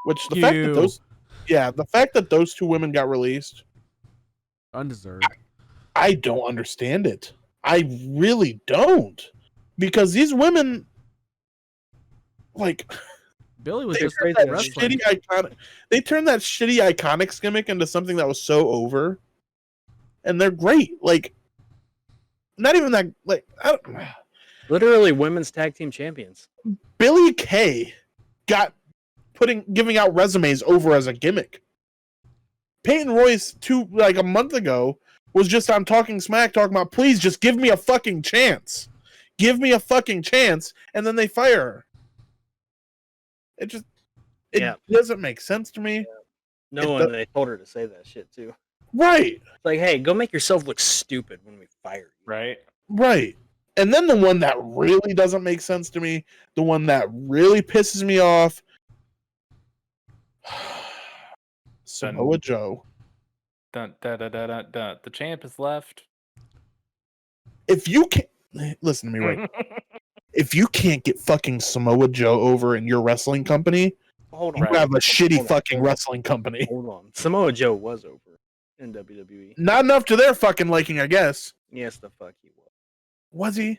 Which the fact that the fact that those two women got released Undeserved. I don't understand it. I really don't. Because these women, like, Billy was they just turned that wrestling. they turned that shitty Iconics gimmick into something that was so over. And they're great. Like, not even that, like, Literally women's tag team champions. Billy Kay got giving out resumes over as a gimmick. Peyton Royce, a month ago, was just on Talking Smack talking about, please just give me a fucking chance. Give me a fucking chance, and then they fire her. It doesn't make sense to me. Yeah. They told her to say that shit too. Right. It's like, hey, go make yourself look stupid when we fire you. Right. Right. And then the one that really doesn't make sense to me, the one that really pisses me off, Samoa Joe. Dun, da, da, da, da, da. The champ is left. If you can't listen to me right, if you can't get fucking Samoa Joe over in your wrestling company, Hold on. you have a shitty fucking wrestling company. Hold on. Samoa Joe was over in WWE. Not enough to their fucking liking, I guess. Yes, the fuck he was. Was he?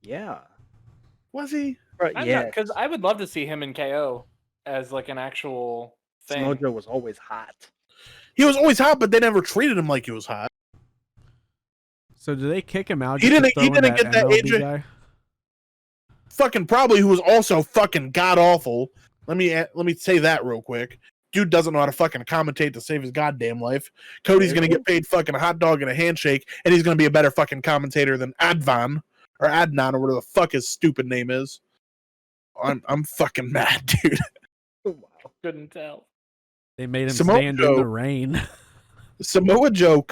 Yeah. Was he? Yeah. Because I would love to see him in KO as like an actual thing. Samoa Joe was always hot. He was always hot, but they never treated him like he was hot. So do they kick him out? He didn't get that MLB AJ guy? Fucking probably, who was also fucking god awful. Let me say that real quick. Dude doesn't know how to fucking commentate to save his goddamn life. Cody's gonna get paid fucking a hot dog and a handshake, and he's gonna be a better fucking commentator than Advan or Adnan or whatever the fuck his stupid name is. I'm fucking mad, dude. Wow, couldn't tell. They made him Samoa stand Joe, in the rain. Samoa Joe,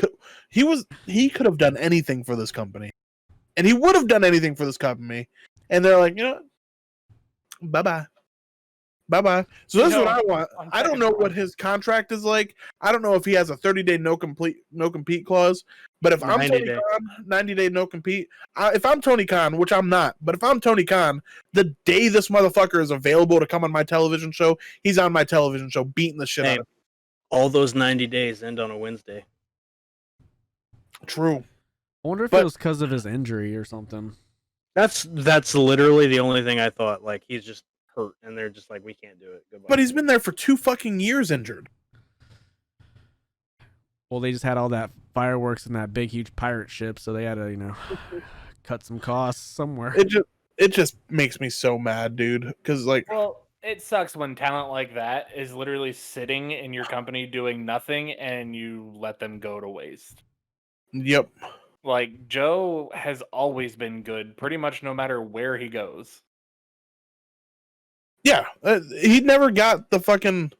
he could have done anything for this company, and he would have done anything for this company. And they're like, you know, bye bye. So this is what I want. I don't know what his contract is like. I don't know if he has a 30-day no compete clause. But if I'm Tony Khan, 90-day no compete. If I'm Tony Khan, which I'm not, but if I'm Tony Khan, the day this motherfucker is available to come on my television show, he's on my television show beating the shit out of him. All those 90 days end on a Wednesday. True. I wonder if it was because of his injury or something. That's literally the only thing I thought. Like, he's just hurt, and they're just like, we can't do it. Goodbye. But he's been there for 2 fucking years injured. Well, they just had all that fireworks in that big, huge pirate ship, so they had to, cut some costs somewhere. It just makes me so mad, dude. Because well, it sucks when talent like that is literally sitting in your company doing nothing, and you let them go to waste. Yep. Like, Joe has always been good, pretty much no matter where he goes. Yeah, he never got the fucking.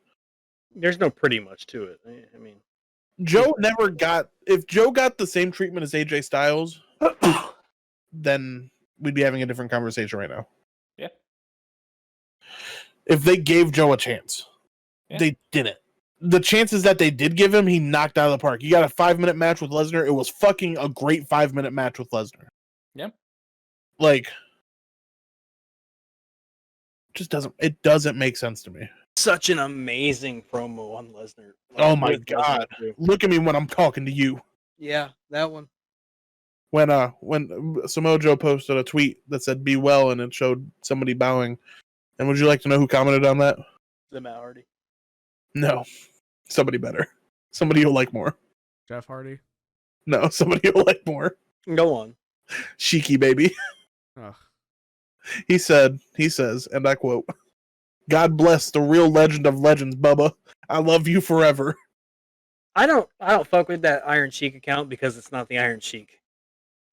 There's no pretty much to it. I mean, Joe never got. If Joe got the same treatment as AJ Styles, then we'd be having a different conversation right now. Yeah. If they gave Joe a chance, they didn't. The chances that they did give him, he knocked out of the park. You got a 5-minute match with Lesnar. It was fucking a great 5-minute match with Lesnar. Yep. Like, it doesn't make sense to me. such an amazing promo on Lesnar. Like, oh my god! Look at me when I'm talking to you. Yeah, that one. When Samoa Joe posted a tweet that said "Be well" and it showed somebody bowing, and would you like to know who commented on that? The Matt Hardy. No, somebody better. Somebody you'll like more. Jeff Hardy. No, somebody you'll like more. Go on. Sheiky baby. Ugh. He says, and I quote, "God bless the real legend of legends, Bubba. I love you forever." I don't fuck with that Iron Sheik account because it's not the Iron Sheik.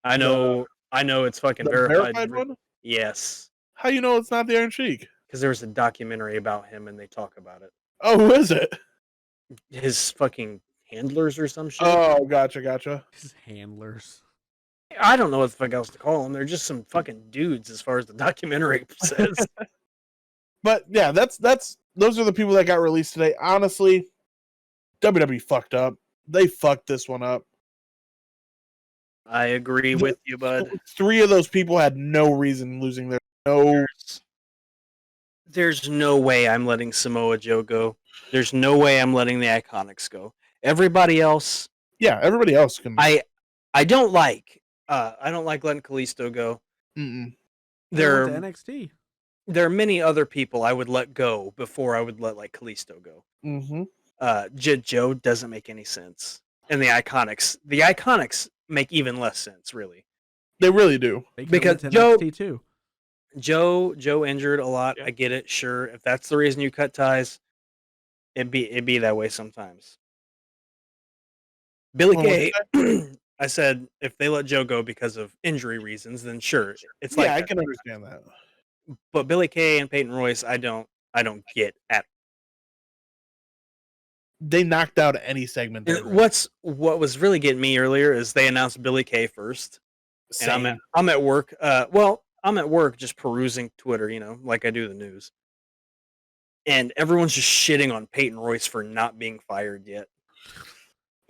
I know it's fucking The verified one? Yes. How you know it's not the Iron Sheik? Because there was a documentary about him and they talk about it. Oh, who is it? His fucking handlers or some shit. Oh, gotcha. His handlers. I don't know what the fuck else to call them. They're just some fucking dudes as far as the documentary says. But yeah, those are the people that got released today. Honestly, WWE fucked up. They fucked this one up. I agree with you, bud. 3 of those people had no reason losing their There's no way I'm letting Samoa Joe go. There's no way I'm letting the Iconics go. Everybody else, Yeah, everybody else can. I don't like letting Kalisto go. Mm-mm. There went to NXT. There are many other people I would let go before I would let like Kalisto go. Mm-hmm. Joe doesn't make any sense, and the Iconics make even less sense, really. They really do. Because Joe NXT too. Joe injured a lot. Yeah. I get it. Sure, if that's the reason you cut ties, it'd be that way sometimes. Billy Kay, I said if they let Joe go because of injury reasons, then sure, it's like I can understand that. But Billy Kay and Peyton Royce, I don't get at. They knocked out any segment. What was really getting me earlier is they announced Billy Kay first, Same. and I'm at work. I'm at work just perusing Twitter, like I do the news, and everyone's just shitting on Peyton Royce for not being fired yet.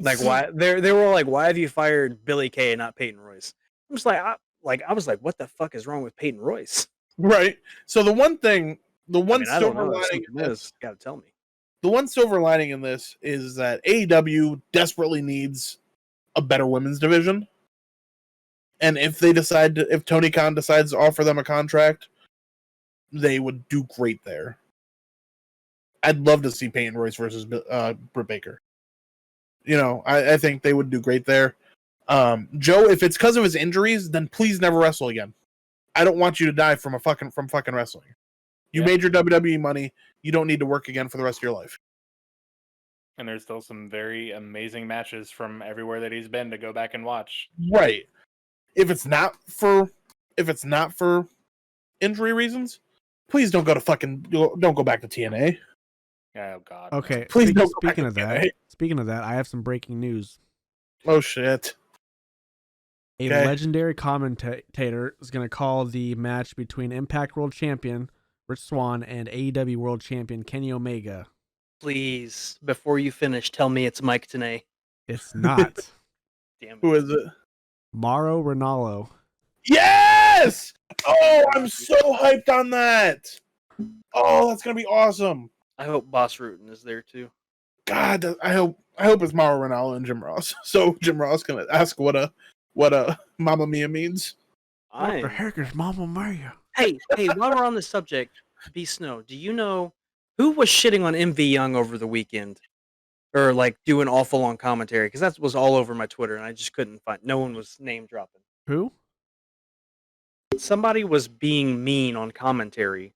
Like why they were all like, why have you fired Billy Kay and not Peyton Royce? I'm just I was like, what the fuck is wrong with Peyton Royce? Right. So the one silver lining gotta tell me. The one silver lining in this is that AEW desperately needs a better women's division. And if Tony Khan decides to offer them a contract, they would do great there. I'd love to see Peyton Royce versus Britt Baker. I think they would do great there. Joe, if it's because of his injuries, then please never wrestle again. I don't want you to die from fucking wrestling. You made your WWE money. You don't need to work again for the rest of your life. And there's still some very amazing matches from everywhere that he's been to go back and watch. Right. If it's not for injury reasons, please don't go back to TNA. Oh God. Okay. Please Speaking of that, I have some breaking news. Oh shit. A legendary commentator is going to call the match between Impact World Champion Rich Swann and AEW World Champion Kenny Omega. Please, before you finish, tell me it's Mike Tenay. It's not. Damn it. Who is it? Mauro Ranallo. Yes! Oh, I'm so hyped on that. Oh, that's going to be awesome. I hope Boss Rutan is there too. God, I hope it's Mauro Ranallo and Jim Ross. So Jim Ross can ask what a Mamma Mia means. What the heck is Mamma Mia? Hey, while we're on the subject, B Snow, do you know who was shitting on MV Young over the weekend? Or like doing awful on commentary? Because that was all over my Twitter and I just couldn't find. No one was name dropping. Who? Somebody was being mean on commentary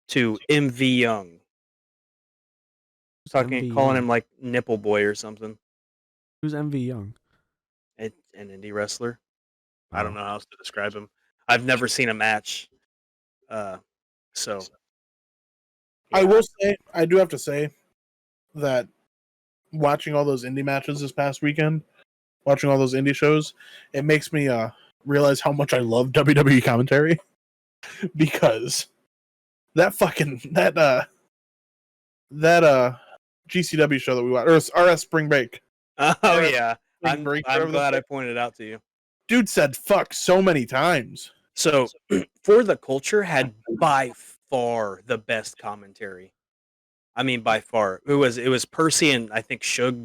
to MV Young. Calling him like Nipple Boy or something. Who's MV Young? An indie wrestler. I don't know how else to describe him. I've never seen a match. So yeah. I do have to say that watching all those indie matches this past weekend, watching all those indie shows, it makes me realize how much I love WWE commentary. Because that GCW show that we watched, or RS Spring Break. Oh yeah. I'm glad I pointed out to you. Dude said fuck so many times. So For the Culture had by far the best commentary. I mean, by far. It was Percy and I think Sugar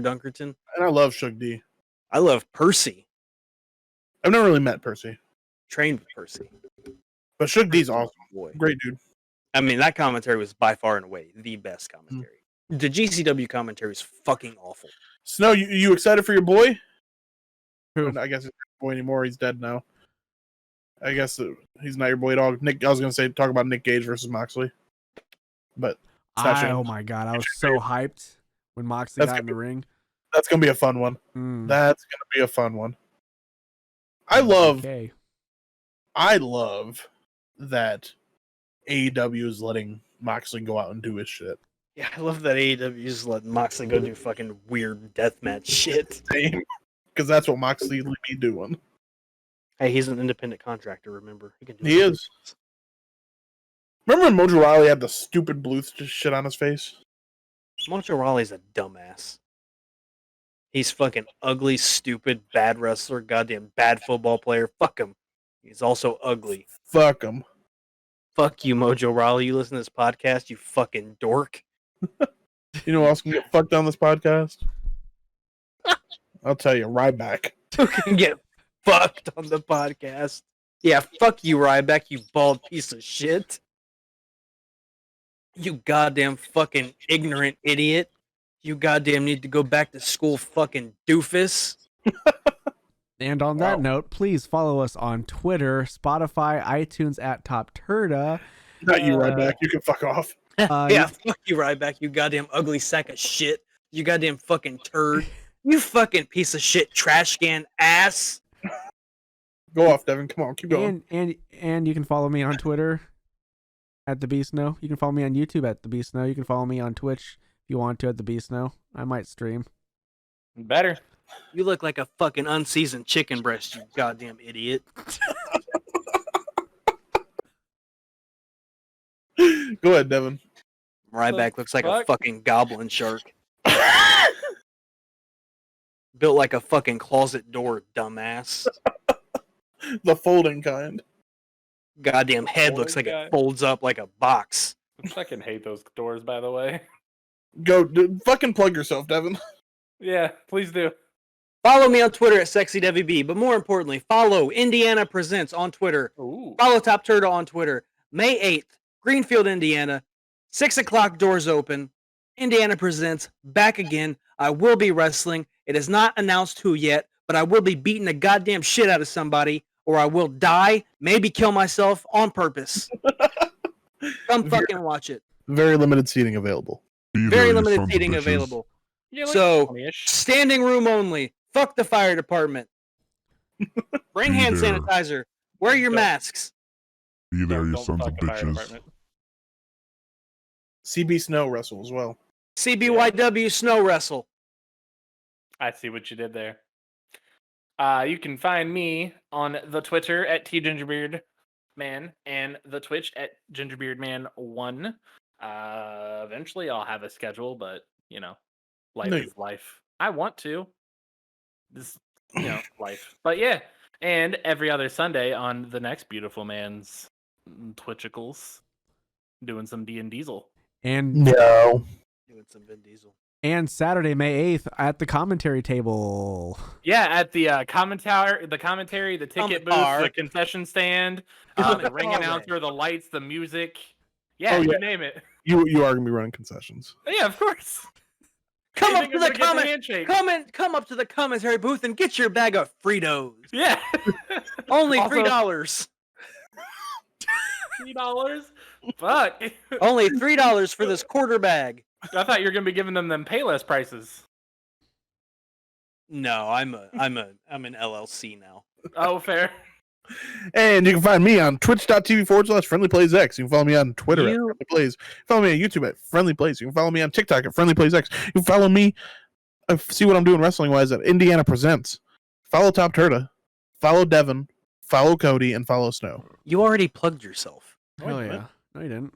Dunkerton. And I love Shug D. I love Percy. I've never really met Percy. Trained with Percy. But Shug D's awesome. Boy. Great dude. I mean, that commentary was by far and away the best commentary. The GCW commentary is fucking awful. Snow, you excited for your boy? Who? I guess he's not your boy anymore. He's dead now. I guess he's not your boy at all. Nick, I was going to talk about Nick Gage versus Moxley. But oh my God, I was so hyped when Moxley got in the ring. That's going to be a fun one. That's going to be a fun one. I love that AEW is letting Moxley go out and do his shit. Yeah, I love that AEW is letting Moxley go do fucking weird deathmatch shit. Because that's what Moxley would be doing. Hey, he's an independent contractor, remember? He is. Remember when Mojo Rawley had the stupid blue shit on his face? Mojo Rawley's a dumbass. He's fucking ugly, stupid, bad wrestler, goddamn bad football player. Fuck him. He's also ugly. Fuck him. Fuck you, Mojo Rawley. You listen to this podcast, you fucking dork. You know who else can get fucked on this podcast? I'll tell you, Ryback. Who can get fucked on the podcast? Yeah, fuck you, Ryback, you bald piece of shit. You goddamn fucking ignorant idiot. You goddamn need to go back to school, fucking doofus. And on that note, please follow us on Twitter, Spotify, iTunes at TOPTERTA. Not you, Ryback. You can fuck off. Yeah, fuck you, Ryback, you goddamn ugly sack of shit. You goddamn fucking turd. You fucking piece of shit trash can ass. Go off, Devin. Come on, keep going. And you can follow me on Twitter at the Beast Snow. You can follow me on YouTube at the Beast Snow. You can follow me on Twitch if you want to at the Beast Snow. I might stream. Better. You look like a fucking unseasoned chicken breast, you goddamn idiot. Go ahead, Devin. Ryback looks like a fucking goblin shark. Built like a fucking closet door, dumbass. The folding kind. Goddamn head looks like it folds up like a box. I fucking hate those doors, by the way. Go, fucking plug yourself, Devin. Yeah, please do. Follow me on Twitter at SexyDevyB, but more importantly, follow Indiana Presents on Twitter. Ooh. Follow TOPTERTA on Twitter. May 8th, Greenfield, Indiana. 6 o'clock, doors open. Indiana Presents, back again. I will be wrestling. It is not announced who yet, but I will be beating the goddamn shit out of somebody, or I will die, maybe kill myself on purpose. Come fucking watch it. Very limited seating available. Very limited seating available. Yeah, like So, 20-ish. standing room only. Fuck the fire department. Bring hand sanitizer. Wear your masks. Be there, you Don't sons of fuck the fire bitches. department. CB Snow wrestle as well. CBYW Snow Wrestle. I see what you did there. You can find me on the Twitter at tgingerbeardman and the Twitch at gingerbeardman1. Eventually I'll have a schedule, but you know, life is life. I want to. This, you know, life. But yeah, and every other Sunday on the next beautiful man's Twitchicals, doing some D&Diesel. And No. Doing some Vin Diesel. And Saturday, May 8th at the commentary table. Yeah, at the commentary, the ticket booth, the concession stand, the ring announcer, the lights, the music. Yeah, Oh, yeah. you name it. You are gonna be running concessions. Yeah, of course. Come up Anything to I'm the gonna get comment. handshake. Come up to the commentary booth and get your bag of Fritos. Yeah. Only Also- $3. $3? Fuck. Only $3 for this quarter bag. I thought you were gonna be giving them Payless prices. No, I'm an LLC now. Oh, fair. And you can find me on twitch.tv/FriendlyPlaysX. You can follow me on Twitter at You- Friendly Plays. Follow me on YouTube at Friendly Plays. You can follow me on TikTok at Friendly Plays X. You can follow me, see what I'm doing wrestling wise at Indiana Presents. Follow TOPTERTA. Follow Devin. Follow Cody and follow Snow. You already plugged yourself. Hell yeah. No, you didn't.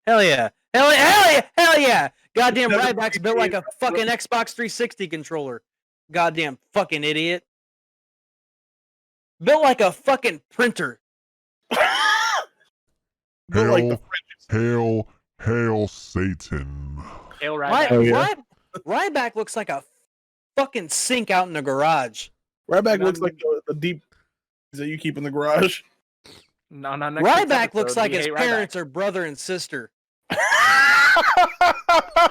Hell yeah. Hell yeah. Hell yeah. Hell yeah. Goddamn Ryback's built like a fucking Xbox 360 controller. Goddamn fucking idiot. Built like a fucking printer. Built like the Hail Satan. Hail right. Ryback looks like a fucking sink out in the garage. Ryback looks like the deep that you keep in the garage. No, not next week's Ryback looks episode. like We his hate parents Ryback. are brother and sister.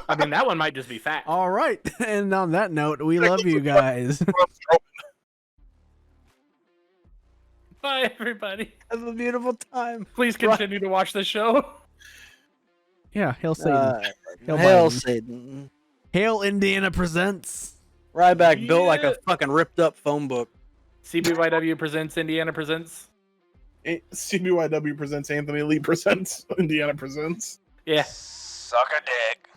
I mean, that one might just be fat. All right. And on that note, we love you guys. Bye, everybody. Have a beautiful time. Please continue to watch the show. Yeah, Hail Satan. Hail Hail Biden. Satan. Hail Indiana Presents. Ryback built like Yeah. a fucking ripped up phone book. CBYW presents Indiana Presents. CBYW presents Anthony Lee presents Indiana Presents. Yeah. Suck a dick.